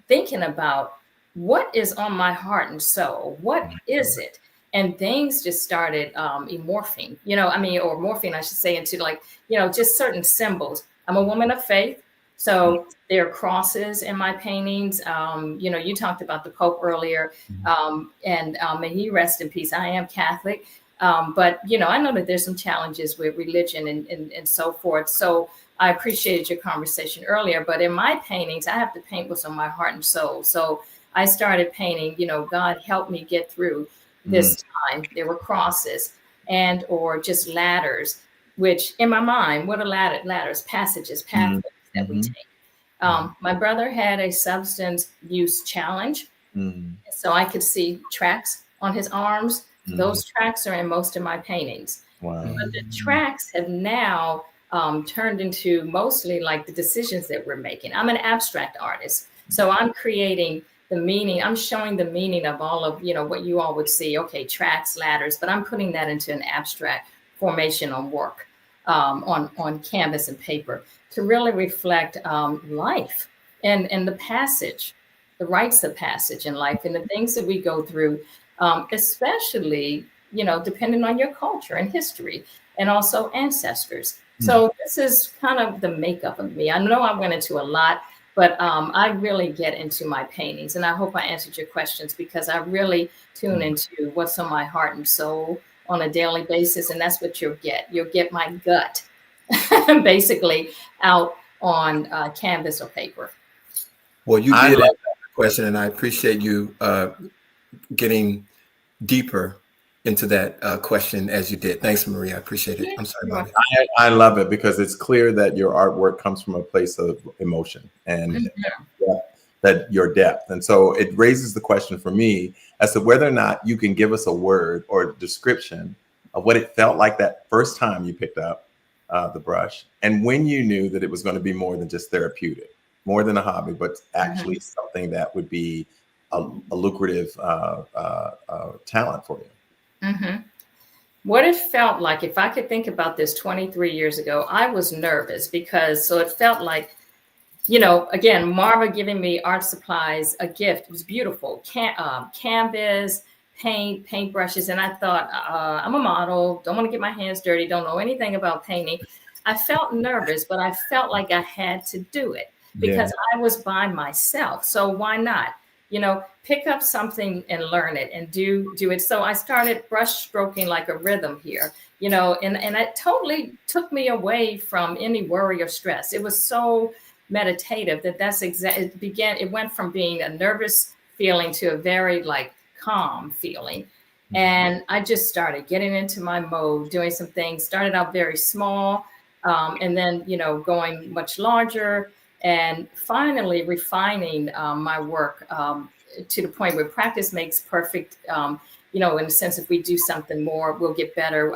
thinking about what is on my heart and soul. What is it? And things just started morphing, or morphing, I should say, into just certain symbols. I'm a woman of faith. So there are crosses in my paintings. You talked about the Pope earlier, and may he rest in peace. I am Catholic, but I know that there's some challenges with religion and so forth. So I appreciated your conversation earlier, but in my paintings, I have to paint what's on my heart and soul. So I started painting, God help me get through this time. There were crosses or just ladders, which in my mind, what are ladders? Passages, pathways that we take. My brother had a substance use challenge. So I could see tracks on his arms. Those tracks are in most of my paintings. Wow. But the tracks have now turned into mostly like the decisions that we're making. I'm an abstract artist. So I'm creating the meaning. I'm showing the meaning of all of, what you all would see. Okay, tracks, ladders, but I'm putting that into an abstract formation on work, on canvas and paper to really reflect life and the passage, the rites of passage in life and the things that we go through, especially, depending on your culture and history and also ancestors. So this is kind of the makeup of me. I know I went into a lot, but I really get into my paintings, and I hope I answered your questions because I really tune into what's on my heart and soul on a daily basis, and that's what you'll get. You'll get my gut, basically, out on canvas or paper. Well, you did answer the question, and I appreciate you getting deeper into that question as you did. Thanks, Maria. I appreciate it. I'm sorry about it. I love it because it's clear that your artwork comes from a place of emotion and that your depth. And so it raises the question for me as to whether or not you can give us a word or a description of what it felt like that first time you picked up the brush and when you knew that it was going to be more than just therapeutic, more than a hobby, but actually something that would be a lucrative talent for you. What it felt like, if I could think about this 23 years ago, I was nervous because it felt like, again, Marva giving me art supplies, a gift. It was beautiful. Canvas, paint brushes. And I thought, I'm a model, don't want to get my hands dirty, don't know anything about painting. I felt nervous, but I felt like I had to do it because I was by myself. So why not? Pick up something and learn it and do it. So I started brush stroking like a rhythm here, and it totally took me away from any worry or stress. It was so meditative it went from being a nervous feeling to a very calm feeling. And I just started getting into my mode, doing some things, started out very small, and then, going much larger. And finally refining my work to the point where practice makes perfect, in the sense if we do something more, we'll get better.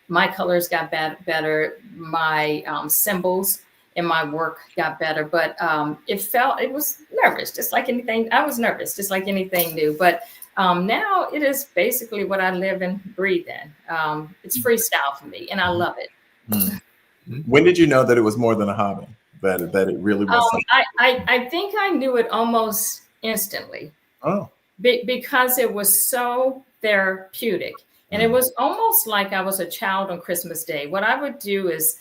My colors got better. My symbols in my work got better. But it was nervous, just like anything. I was nervous, just like anything new. But now it is basically what I live and breathe in. It's freestyle for me, and I love it. When did you know that it was more than a hobby? That it really was. I think I knew it almost instantly. Because it was so therapeutic, and it was almost like I was a child on Christmas Day. What I would do is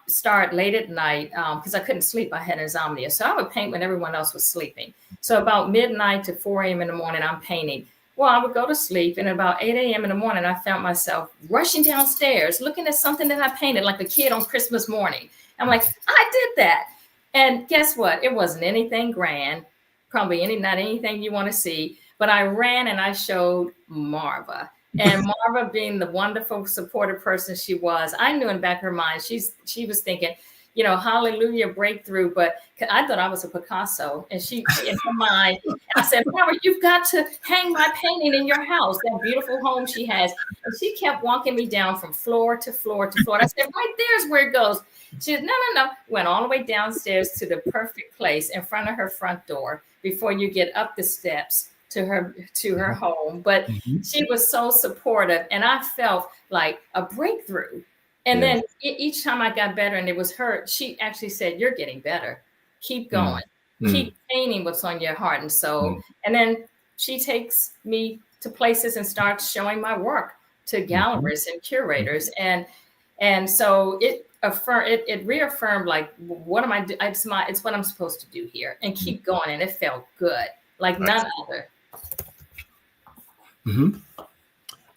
start late at night because I couldn't sleep. I had insomnia, so I would paint when everyone else was sleeping. So about midnight to 4 a.m. in the morning, I'm painting. Well, I would go to sleep, and about 8 a.m. in the morning, I found myself rushing downstairs, looking at something that I painted like a kid on Christmas morning. I'm like, I did that. And guess what? It wasn't anything grand, probably not anything you want to see, but I ran and I showed Marva. And Marva, being the wonderful, supportive person she was, I knew in the back of her mind, she was thinking, hallelujah, breakthrough. But I thought I was a Picasso, and she in her mind, and I said, Barbara, you've got to hang my painting in your house, that beautiful home she has. And she kept walking me down from floor to floor to floor. And I said, right there's where it goes. She said, no. Went all the way downstairs to the perfect place in front of her front door before you get up the steps to her home. But she was so supportive, and I felt like a breakthrough. And then each time I got better, and it was her, she actually said, you're getting better. Keep going. Keep painting what's on your heart and soul. And then she takes me to places and starts showing my work to gallerists and curators. And so it reaffirmed, like, what am I doing? It's what I'm supposed to do here, and keep going. And it felt good, like none other.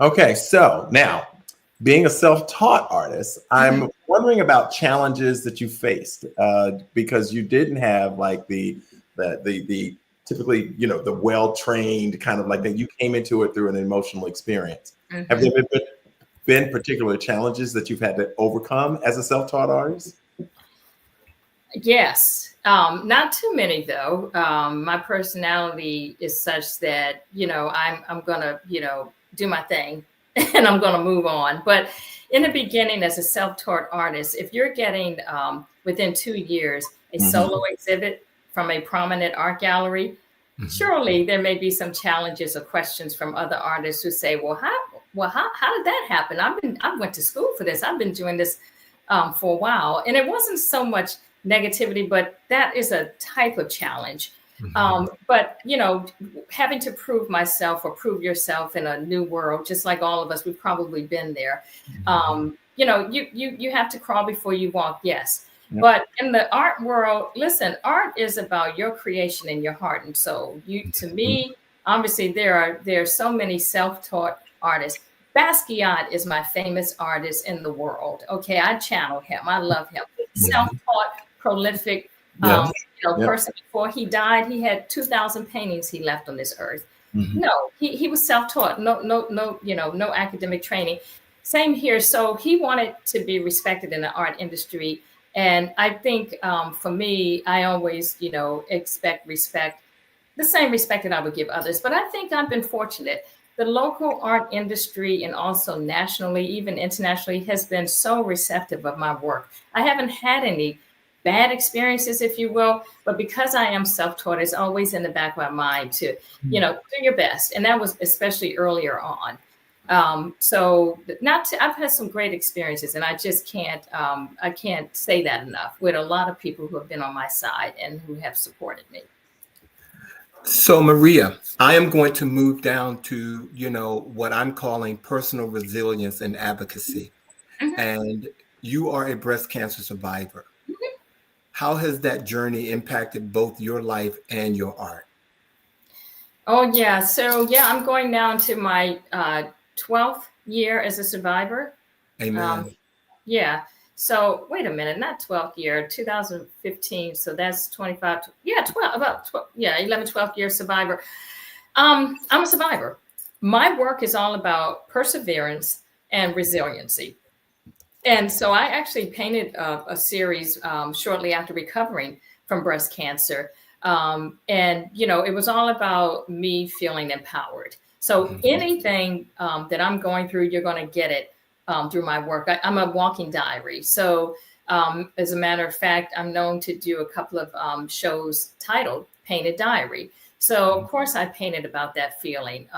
Okay, so now, being a self-taught artist, I'm wondering about challenges that you faced because you didn't have like the typically, the well-trained kind of like that. You came into it through an emotional experience. Have there been particular challenges that you've had to overcome as a self-taught artist? Yes, not too many though. My personality is such that, I'm gonna, do my thing and I'm gonna move on. But in the beginning, as a self-taught artist, if you're getting within 2 years a solo exhibit from a prominent art gallery, surely there may be some challenges or questions from other artists who say, well, how did that happen? I went to school for this. I've been doing this for a while. And it wasn't so much negativity, but that is a type of challenge. But, having to prove myself or prove yourself in a new world, just like all of us, we've probably been there. You have to crawl before you walk. Yes. Yep. But in the art world, listen, art is about your creation in your heart and soul. To me, obviously, there are so many self-taught artists. Basquiat is my famous artist in the world. Okay, I channel him. I love him. Self-taught, prolific person. Before he died, he had 2,000 paintings he left on this earth. No, he was self-taught. No academic training. Same here. So he wanted to be respected in the art industry. And I think for me, I always, expect respect, the same respect that I would give others. But I think I've been fortunate. The local art industry and also nationally, even internationally, has been so receptive of my work. I haven't had any bad experiences, if you will, but because I am self-taught, it's always in the back of my mind to, do your best. And that was especially earlier on. I've had some great experiences, and I just can't say that enough, with a lot of people who have been on my side and who have supported me. So Maria, I am going to move down to, what I'm calling personal resilience and advocacy. And you are a breast cancer survivor. How has that journey impacted both your life and your art? Oh, yeah. So, I'm going down to my 12th year as a survivor. Amen. So wait a minute, not 12th year, 2015. So that's 25. 11, 12th year survivor. I'm a survivor. My work is all about perseverance and resiliency. And so I actually painted a series shortly after recovering from breast cancer. And, it was all about me feeling empowered. So anything that I'm going through, you're going to get it through my work. I'm a walking diary. So as a matter of fact, I'm known to do a couple of shows titled Painted Diary. So of course I painted about that feeling.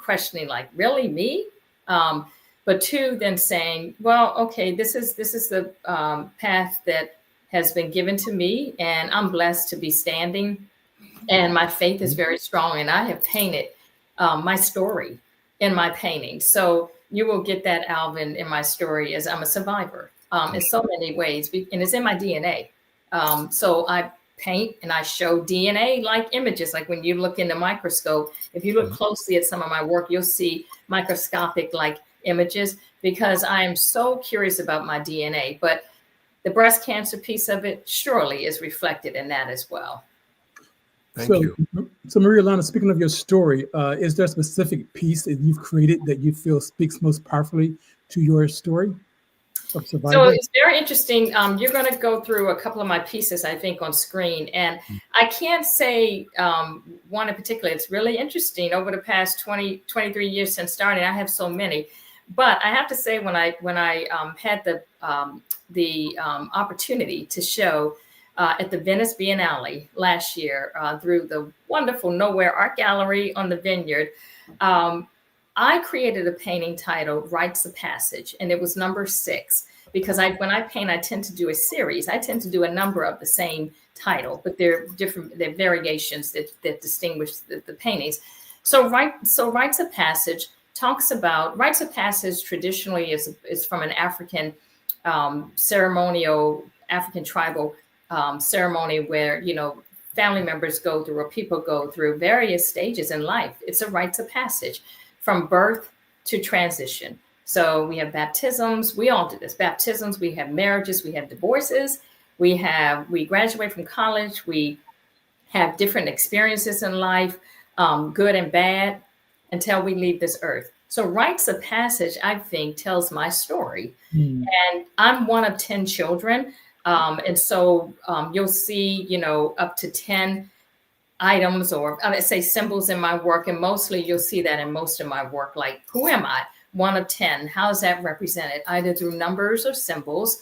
Questioning, like, really me? But two, then saying, well, okay, this is the path that has been given to me, and I'm blessed to be standing, and my faith is very strong, and I have painted my story in my painting. So you will get that, Alvin, in my story, as I'm a survivor in so many ways, and it's in my DNA. So I paint and I show DNA like images. Like when you look in the microscope, if you look closely at some of my work, you'll see microscopic like images, because I am so curious about my DNA. But the breast cancer piece of it surely is reflected in that as well. Thank you. So Maria Lana, speaking of your story, is there a specific piece that you've created that you feel speaks most powerfully to your story? of So survival. it's very interesting. You're going to go through a couple of my pieces, I think, on screen. And I can't say one in particular. It's really interesting. Over the past 23 years since starting, I have so many. But I have to say, when I had the opportunity to show at the Venice Biennale last year through the wonderful Nowhere Art Gallery on the Vineyard, I created a painting titled Rites of Passage, and it was number 6, because when I paint, I tend to do a series. I tend to do a number of the same title, but they're variations that distinguish the paintings. So Rites of Passage talks about, Rites of Passage traditionally is from an African ceremonial, African tribal ceremony where, family members go through or people go through various stages in life. It's a rites of passage from birth to transition. So we have baptisms. We all do this. Baptisms, we have marriages, we have divorces, we graduate from college, we have different experiences in life, good and bad, until we leave this earth. So rites of passage, I think, tells my story. And I'm one of 10 children. And so you'll see, up to 10 items, or I would say symbols in my work. And mostly you'll see that in most of my work, like, who am I? One of 10. How is that represented? Either through numbers or symbols.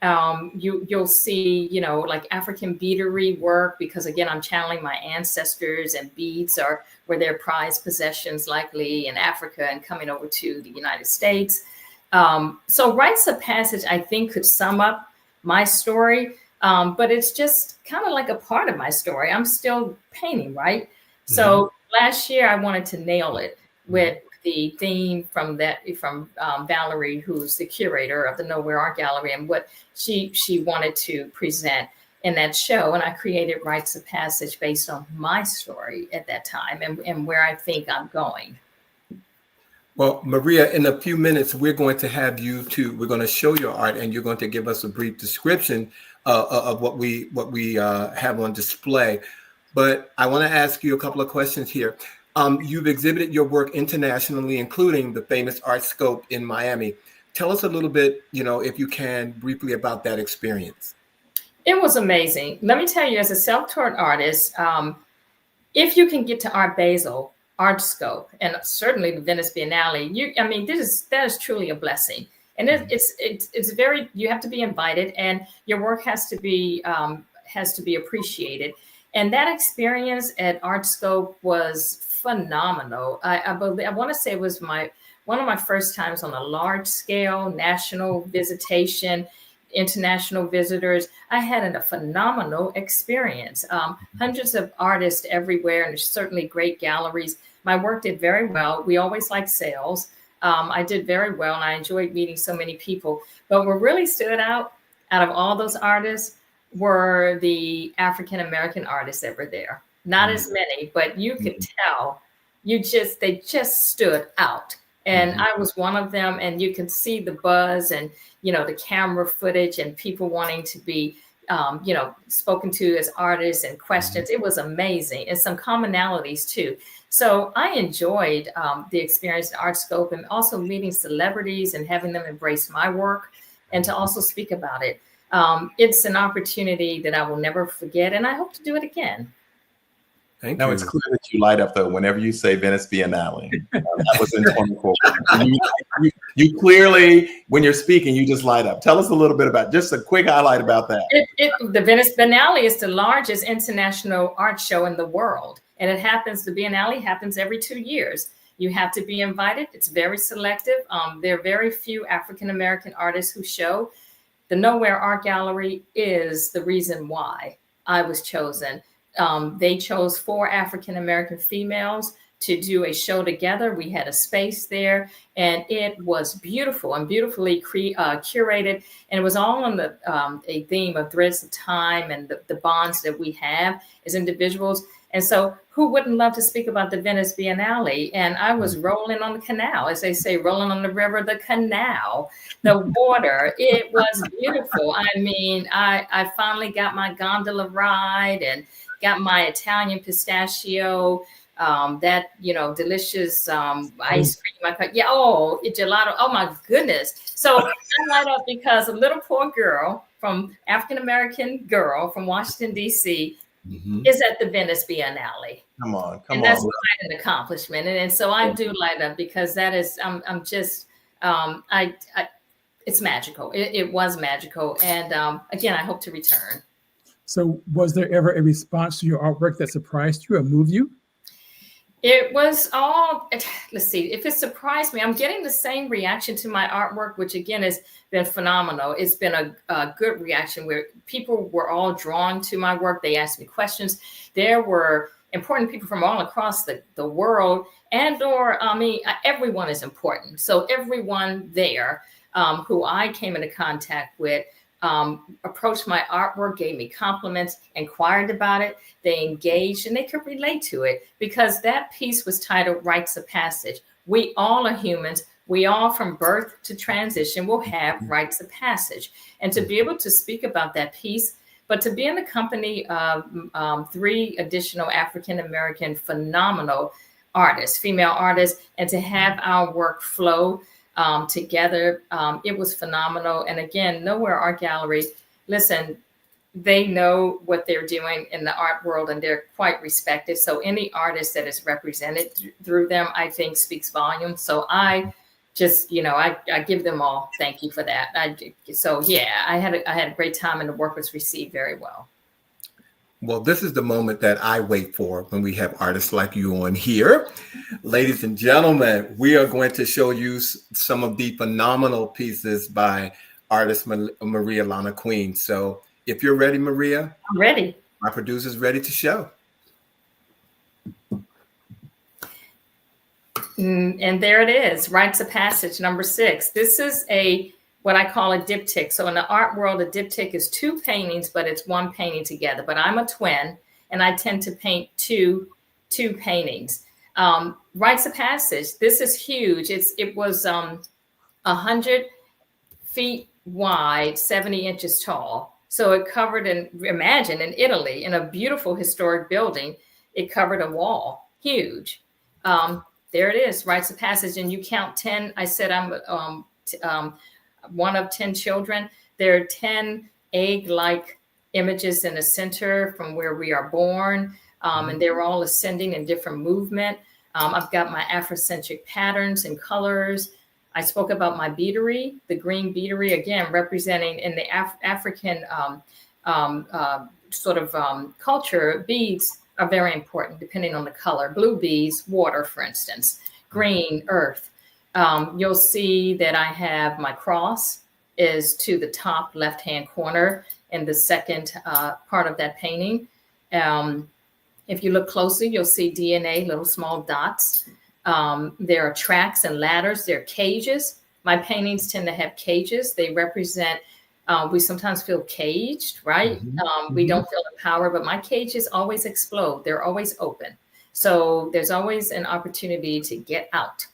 You'll see, like African beadery work, because again, I'm channeling my ancestors, and beads were their prized possessions, likely in Africa and coming over to the United States. So rites of passage, I think, could sum up my story. But it's just kind of like a part of my story. I'm still painting, right? Mm-hmm. So last year I wanted to nail it with the theme from Valerie, who's the curator of the Nowhere Art Gallery, and what she wanted to present in that show. And I created Rites of Passage based on my story at that time and where I think I'm going. Well, Maria, in a few minutes, we're going to have we're going to show your art, and you're going to give us a brief description of what we have on display. But I want to ask you a couple of questions here. You've exhibited your work internationally, including the famous Art Scope in Miami. Tell us a little bit, if you can, briefly about that experience. It was amazing. Let me tell you, as a self-taught artist, if you can get to Art Basel, Art Scope, and certainly the Venice Biennale, that is truly a blessing. And it's very, you have to be invited, and your work has to be appreciated. And that experience at Art Scope was phenomenal. I want to say it was one of my first times on a large scale national visitation, international visitors. I had a phenomenal experience. Hundreds of artists everywhere, and there's certainly great galleries. My work did very well. We always like sales. I did very well, and I enjoyed meeting so many people. But what really stood out of all those artists were the African American artists that were there. Not as many, but you could tell. They just stood out. And I was one of them, and you can see the buzz and, the camera footage and people wanting to be, spoken to as artists and questions. It was amazing. And some commonalities too. So I enjoyed the experience at Art Scope, and also meeting celebrities and having them embrace my work and to also speak about it. It's an opportunity that I will never forget, and I hope to do it again. Thank you. It's clear that you light up, though, whenever you say Venice Biennale. That was in 24. You clearly, when you're speaking, you just light up. Tell us a little bit about, just a quick highlight about that. The Venice Biennale is the largest international art show in the world. And the Biennale happens every 2 years. You have to be invited. It's very selective. There are very few African-American artists who show. The Nowhere Art Gallery is the reason why I was chosen. They chose 4 African-American females to do a show together. We had a space there, and it was beautiful and beautifully curated. And it was all on a theme of threads of time and the bonds that we have as individuals. And so who wouldn't love to speak about the Venice Biennale? And I was rolling on the canal, as they say, rolling on the river, the canal, the water. It was beautiful. I finally got my gondola ride and got my Italian pistachio that, delicious ice cream. Gelato. Oh my goodness. So I light up because a little poor girl African-American girl from Washington, D.C. is at the Venice Biennale. Come on. And that's quite an accomplishment. And so I do light up because that is, I'm just, it's magical. It was magical. And again, I hope to return. So was there ever a response to your artwork that surprised you or moved you? It was all, let's see, if it surprised me, I'm getting the same reaction to my artwork, which again has been phenomenal. It's been a good reaction where people were all drawn to my work. They asked me questions. There were important people from all across the world, everyone is important. So everyone there who I came into contact with approached my artwork, gave me compliments, inquired about it. They engaged and they could relate to it because that piece was titled Rites of Passage. We all are humans. We all from birth to transition will have rites of passage. And to be able to speak about that piece, but to be in the company of 3 additional African-American phenomenal artists, female artists, and to have our work flow together, it was phenomenal. And again, Nowhere Art Gallery, listen, they know what they're doing in the art world and they're quite respected. So any artist that is represented through them, I think speaks volumes. So I just, I give them all thank you for that. I had a great time and the work was received very well. Well, this is the moment that I wait for when we have artists like you on here. Ladies and gentlemen, we are going to show you some of the phenomenal pieces by artist Maria Lana Queen. So if you're ready, Maria. I'm ready. My producer's ready to show. And there it is, Rites of Passage, number 6. This is what I call a diptych. So in the art world, a diptych is 2 paintings, but it's 1 painting together. But I'm a twin, and I tend to paint two paintings. Rites of Passage, this is huge. It was 100 feet wide, 70 inches tall. So it covered, imagine in Italy, in a beautiful historic building, it covered a wall, huge. There it is, Rites of Passage, and you count 10. I said I'm one of 10 children. There are 10 egg-like images in the center from where we are born, and they're all ascending in different movement. I've got my Afrocentric patterns and colors. I spoke about my beadery, the green beadery, again, representing in the African culture, beads are very important depending on the color. Blue beads, water, for instance, green, earth. You'll see that I have my cross is to the top left-hand corner in the second part of that painting. If you look closely, you'll see DNA, little small dots. There are tracks and ladders. There are cages. My paintings tend to have cages. They represent, we sometimes feel caged, right? We don't feel the power, but my cages always explode. They're always open. So there's always an opportunity to get out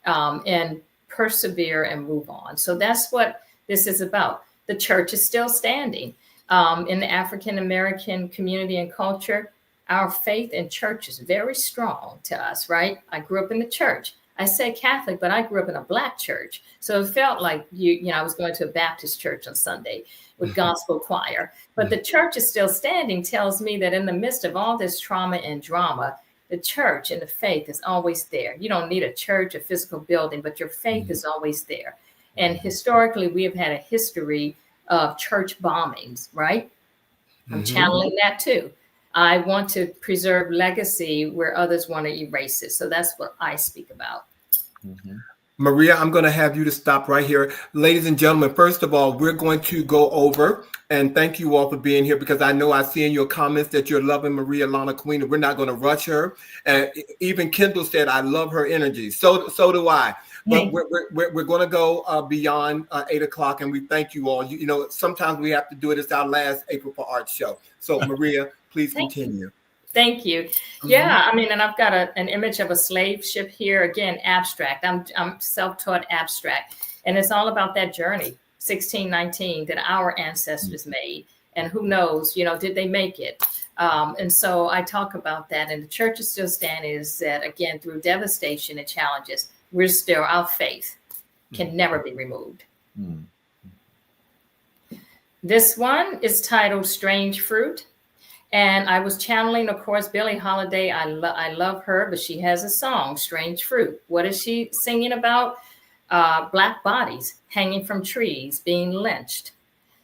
and persevere and move on. So that's what this is about. The church is still standing. In the African-American community and culture, our faith in church is very strong to us, right? I grew up in the church. I say Catholic, but I grew up in a Black church. So it felt like, I was going to a Baptist church on Sunday with gospel choir. But the church is still standing tells me that in the midst of all this trauma and drama, the church and the faith is always there. You don't need a church, a physical building, but your faith is always there. And historically, we have had a history of church bombings, right? I'm channeling that too. I want to preserve legacy where others want to erase it. So that's what I speak about. Maria, I'm going to have you to stop right here. Ladies and gentlemen, first of all, we're going to go over and thank you all for being here because I know I see in your comments that you're loving Maria Lana Queen and we're not going to rush her. And even Kendall said, I love her energy. So do I. But we're going to go beyond 8 o'clock and we thank you all. Sometimes we have to do it. It's our last April for Art show. So Maria, please continue. Thank you. Yeah, and I've got an image of a slave ship here. Again, abstract. I'm self-taught abstract. And it's all about that journey, 1619, that our ancestors made. And who knows, you know, did they make it? And so I talk about that. And the church is still standing, is that, again, through devastation and challenges, we're still, our faith can never be removed. Mm. This one is titled Strange Fruit. And I was channeling, of course, Billie Holiday. I love her, but she has a song, Strange Fruit. What is she singing about? Black bodies hanging from trees, being lynched.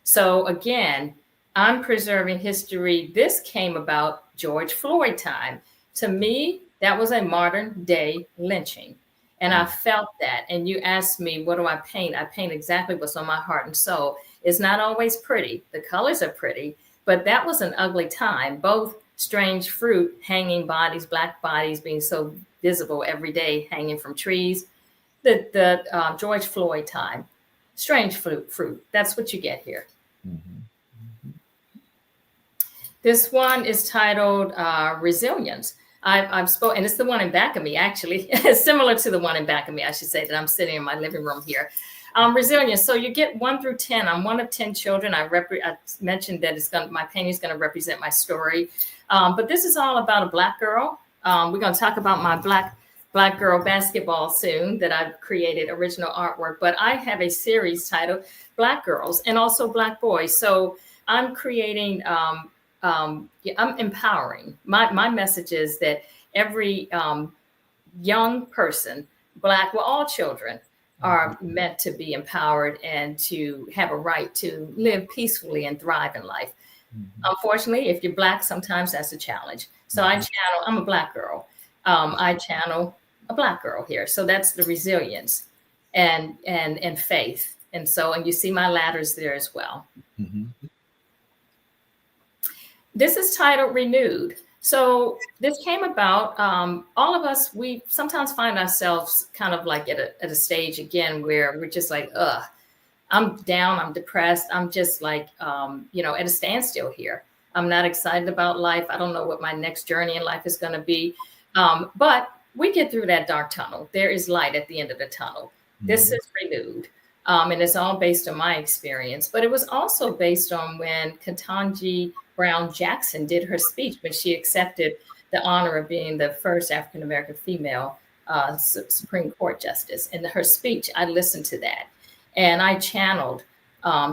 So again, I'm preserving history. This came about George Floyd time. To me, that was a modern day lynching. And I felt that. And you asked me, what do I paint? I paint exactly what's on my heart and soul. It's not always pretty. The colors are pretty, but that was an ugly time. Both strange fruit, hanging bodies, black bodies being so visible every day, hanging from trees. The George Floyd time, strange fruit. That's what you get here. Mm-hmm. This one is titled Resilience. I've spoken, and it's the one in back of me, actually. Similar to the one in back of me, I should say, that I'm sitting in my living room here. Resilience. So you get 1 through 10. I'm one of 10 children. I mentioned that my painting is going to represent my story. But this is all about a Black girl. We're going to talk about my Black girl basketball soon that I've created, original artwork. But I have a series titled Black Girls and also Black Boys. So I'm creating, I'm empowering. My message is that every young person, Black, well, all children are meant to be empowered and to have a right to live peacefully and thrive in life. Mm-hmm. Unfortunately, if you're Black, sometimes that's a challenge. So I'm a Black girl. I channel a Black girl here. So that's the resilience and faith. And you see my ladders there as well. Mm-hmm. This is titled Renewed. So this came about, all of us, we sometimes find ourselves kind of like at a stage again where we're just like, I'm down, I'm depressed. I'm just like, at a standstill here. I'm not excited about life. I don't know what my next journey in life is going to be. But we get through that dark tunnel. There is light at the end of the tunnel. Mm-hmm. This is Renewed. And it's all based on my experience, but it was also based on when Ketanji Brown Jackson did her speech when she accepted the honor of being the first African-American female Supreme Court justice. In her speech, I listened to that and I channeled.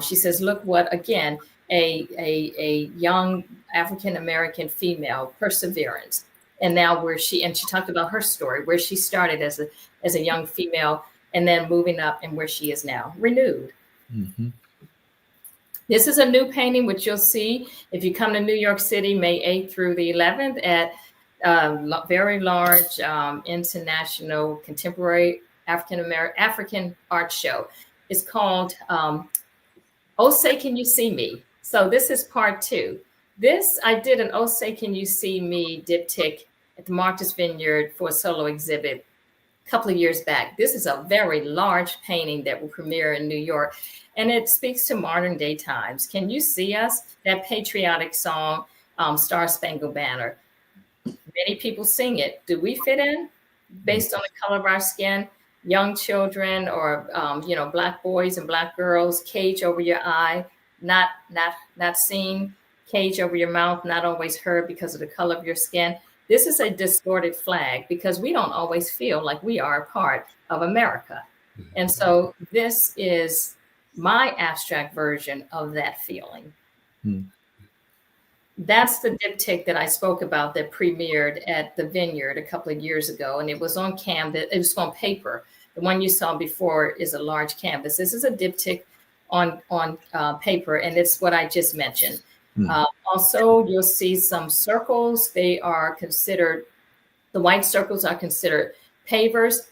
She says, look what, again, a young African-American female, perseverance. And now she talked about her story, where she started as a young female and then moving up and where she is now, renewed. Mm-hmm. This is a new painting, which you'll see if you come to New York City, May 8th through the 11th at a very large international contemporary African art show. It's called Oh Say Can You See Me? So this is part 2. I did an Oh Say Can You See Me diptych at the Martha's Vineyard for a solo exhibit a couple of years back. This is a very large painting that will premiere in New York, and it speaks to modern day times. Can you see us? That patriotic song, Star Spangled Banner. Many people sing it. Do we fit in based on the color of our skin? Young children or, Black boys and Black girls, cage over your eye, not seen, cage over your mouth, not always heard because of the color of your skin. This is a distorted flag because we don't always feel like we are a part of America. And so this is my abstract version of that feeling. That's the diptych that I spoke about that premiered at the Vineyard a couple of years ago. And it was on canvas, it was on paper. The one you saw before is a large canvas. This is a diptych on paper, and it's what I just mentioned. Also, you'll see some circles. They are considered, the white circles are considered pavers,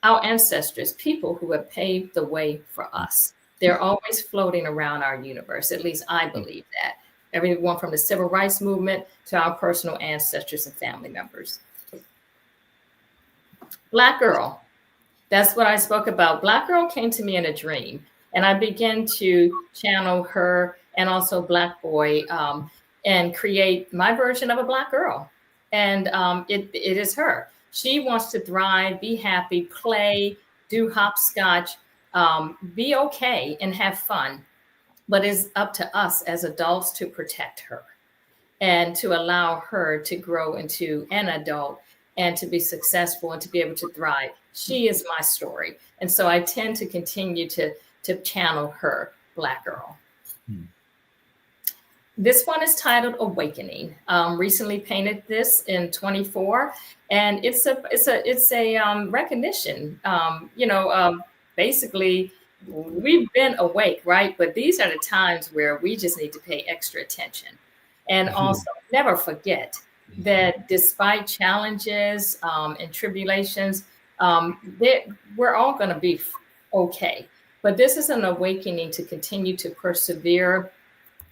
our ancestors, people who have paved the way for us. They're always floating around our universe. At least I believe that. Everyone from the civil rights movement to our personal ancestors and family members. Black girl. That's what I spoke about. Black girl came to me in a dream, and I began to channel her and also Black boy and create my version of a Black girl. And it is her. She wants to thrive, be happy, play, do hopscotch, be okay and have fun. but it's up to us as adults to protect her and to allow her to grow into an adult and to be successful and to be able to thrive. She is my story. And so I tend to continue to channel her, Black girl. This one is titled Awakening. Recently painted this in 24, and it's a recognition. Basically, we've been awake, right? But these are the times where we just need to pay extra attention, and also never forget that despite challenges and tribulations, we're all going to be okay. But this is an awakening to continue to persevere,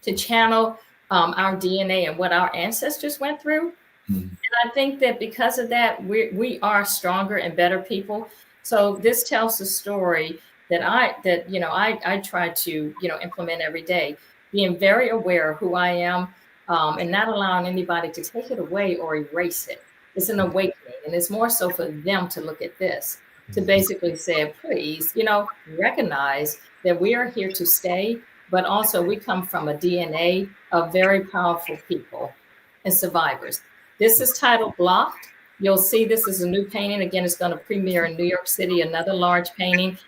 to channel our DNA and what our ancestors went through. And I think that because of that, we are stronger and better people. So this tells the story that I try to implement every day, being very aware of who I am, and not allowing anybody to take it away or erase it. It's an awakening, and it's more so for them to look at this, to basically say, please, recognize that we are here to stay, but also we come from a DNA of very powerful people and survivors. This is titled Blocked. You'll see this is a new painting. Again, it's going to premiere in New York City, another large painting.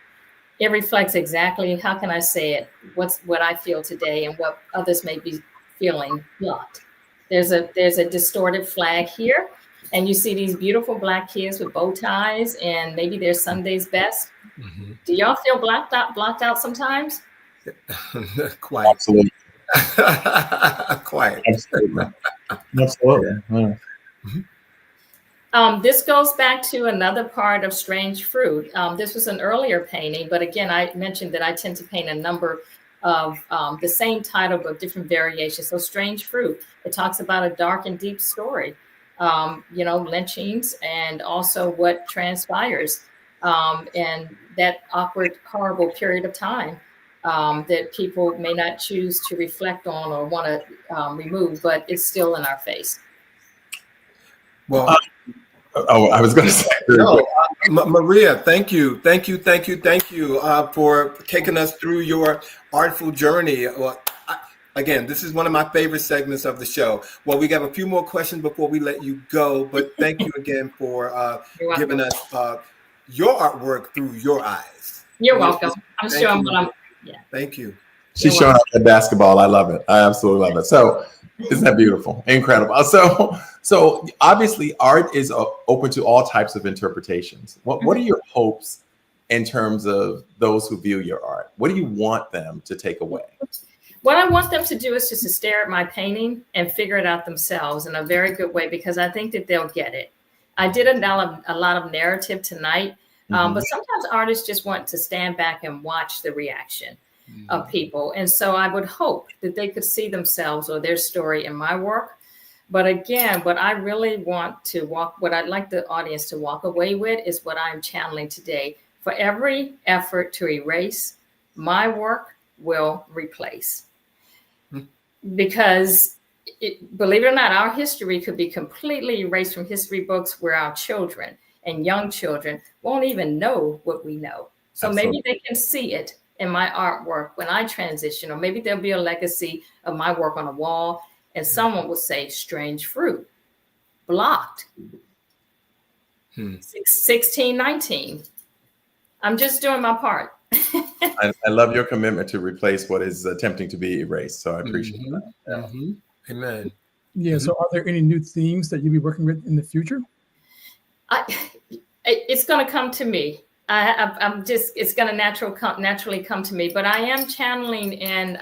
It reflects exactly, how can I say it, what I feel today and what others may be feeling blocked. There's a distorted flag here, and you see these beautiful Black kids with bow ties, and maybe they're Sunday's best. Do y'all feel blocked out sometimes? Quite. Absolutely. Quite. Absolutely. Absolutely. This goes back to another part of Strange Fruit. This was an earlier painting, but again, I mentioned that I tend to paint a number of the same title, but different variations. So Strange Fruit, it talks about a dark and deep story, lynchings, and also what transpires, and that awkward, horrible period of time that people may not choose to reflect on or want to remove, but it's still in our face. Well, I was going to say. Maria, thank you for taking us through your artful journey. Well, again, this is one of my favorite segments of the show. Well, we got a few more questions before we let you go, but thank you again for giving us your artwork through your eyes. You're welcome. I'm sure Thank you. She's showing up at basketball. I love it. I absolutely love it. So isn't that beautiful? Incredible. So obviously art is open to all types of interpretations. What are your hopes in terms of those who view your art? What do you want them to take away? What I want them to do is just to stare at my painting and figure it out themselves in a very good way, because I think that they'll get it. I did a lot of narrative tonight, but sometimes artists just want to stand back and watch the reaction of people. And so I would hope that they could see themselves or their story in my work. But again, what I really want to what I'd like the audience to walk away with is what I'm channeling today. For every effort to erase, my work will replace. Because believe it or not, our history could be completely erased from history books, where our children and young children won't even know what we know. So Absolutely. Maybe they can see it in my artwork when I transition, or maybe there'll be a legacy of my work on a wall, and someone will say, Strange Fruit, blocked, 1619. I'm just doing my part. I love your commitment to replace what is attempting to be erased. So I appreciate that. Yeah. Amen. Yeah. So are there any new themes that you'll be working with in the future? It's going to come to me. It's going to naturally come to me, but I am channeling in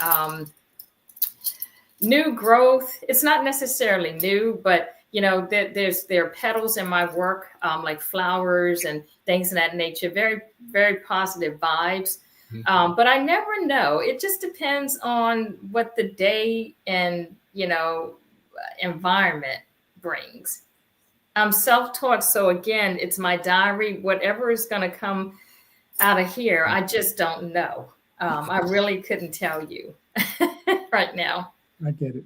new growth. It's not necessarily new, but there are petals in my work, like flowers and things of that nature, very, very positive vibes. But I never know. It just depends on what the day and, environment brings. I'm self-taught. So again, it's my diary. Whatever is going to come out of here, I just don't know. I really couldn't tell you right now. I get it.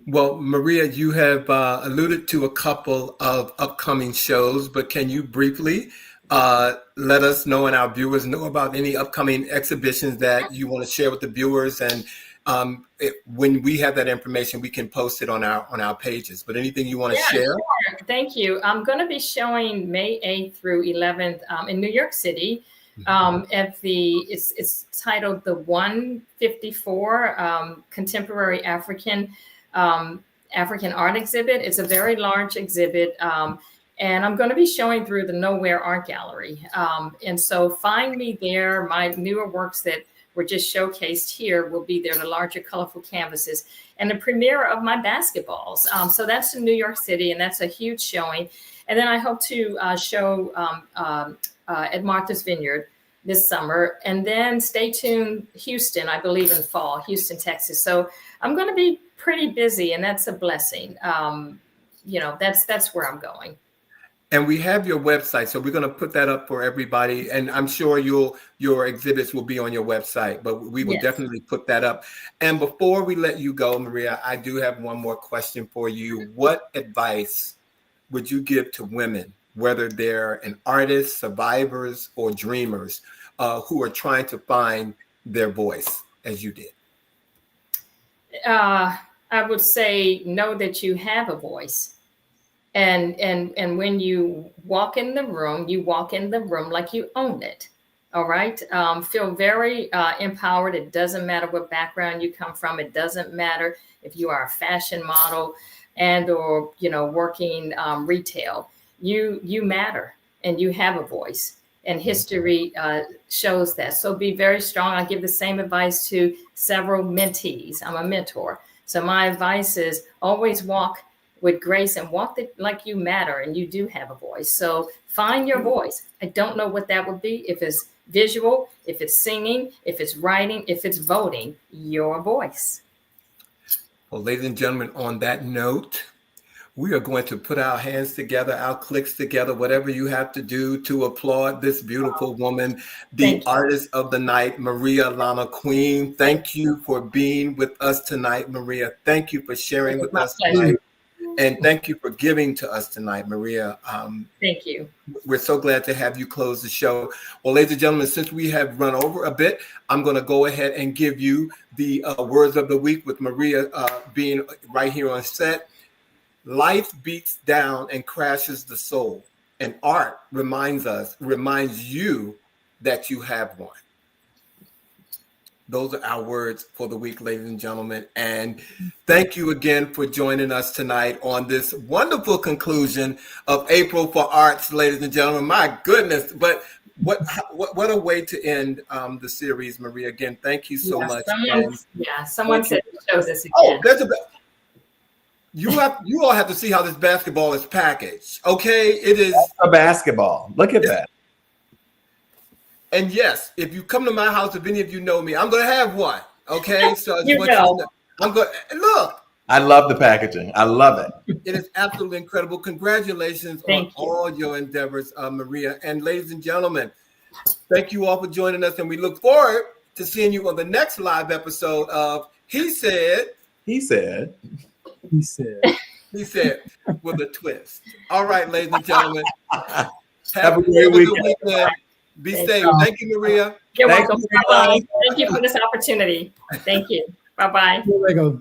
Well, Maria, you have alluded to a couple of upcoming shows, but can you briefly let us know and our viewers know about any upcoming exhibitions that you want to share with the viewers, and when we have that information, we can post it on our pages. But anything you want to share? Sure. Thank you. I'm going to be showing May 8th through 11th in New York City. It's titled the 154 Contemporary African Art Exhibit. It's a very large exhibit. And I'm going to be showing through the Nowhere Art Gallery. And so find me there. My newer works that were just showcased here will be there, the larger colorful canvases, and the premiere of my basketballs. So that's in New York City, and that's a huge showing. And then I hope to show at Martha's Vineyard this summer. And then stay tuned, Houston, I believe in fall, Houston, Texas. So I'm going to be pretty busy, and that's a blessing. That's where I'm going. And we have your website, so we're going to put that up for everybody. And I'm sure your exhibits will be on your website, but we will definitely put that up. And before we let you go, Maria, I do have one more question for you. What advice would you give to women, whether they're an artist, survivors, or dreamers, who are trying to find their voice as you did? I would say know that you have a voice. And when you walk in the room, you walk in the room like you own it. All right. Feel very empowered. It doesn't matter what background you come from. It doesn't matter if you are a fashion model or working retail. You matter, and you have a voice, and history shows that. So be very strong. I give the same advice to several mentees. I'm a mentor. So my advice is always walk with grace and walk like you matter, and you do have a voice. So find your voice. I don't know what that would be. If it's visual, if it's singing, if it's writing, if it's voting, your voice. Well, ladies and gentlemen, on that note, we are going to put our hands together, our clicks together, whatever you have to do to applaud this beautiful woman, the artist of the night, Maria Lana Queen. Thank you for being with us tonight, Maria. Thank you for sharing with us tonight. And thank you for giving to us tonight, Maria. Thank you. We're so glad to have you close the show. Well, ladies and gentlemen, since we have run over a bit, I'm going to go ahead and give you the words of the week with Maria being right here on set. Life beats down and crashes the soul, and art reminds you that you have one. Those are our words for the week, ladies and gentlemen. And thank you again for joining us tonight on this wonderful conclusion of April for Arts, ladies and gentlemen. My goodness, but what a way to end the series, Maria. Again, thank you so much. Someone said to show this again. Oh, you all have to see how this basketball is packaged. Okay, it is a basketball. Look at that. And yes, if you come to my house, if any of you know me, I'm going to have one. Okay, so I'm going. Look. I love the packaging. I love it. It is absolutely incredible. Congratulations on all your endeavors, Maria. And ladies and gentlemen, thank you all for joining us, and we look forward to seeing you on the next live episode of He Said. He said. He said. He said with a twist. All right, ladies and gentlemen. Have a great weekend. Be safe. Thank you, Maria. You're welcome. Bye-bye. Thank you for this opportunity. Thank you. Bye-bye. Here we go.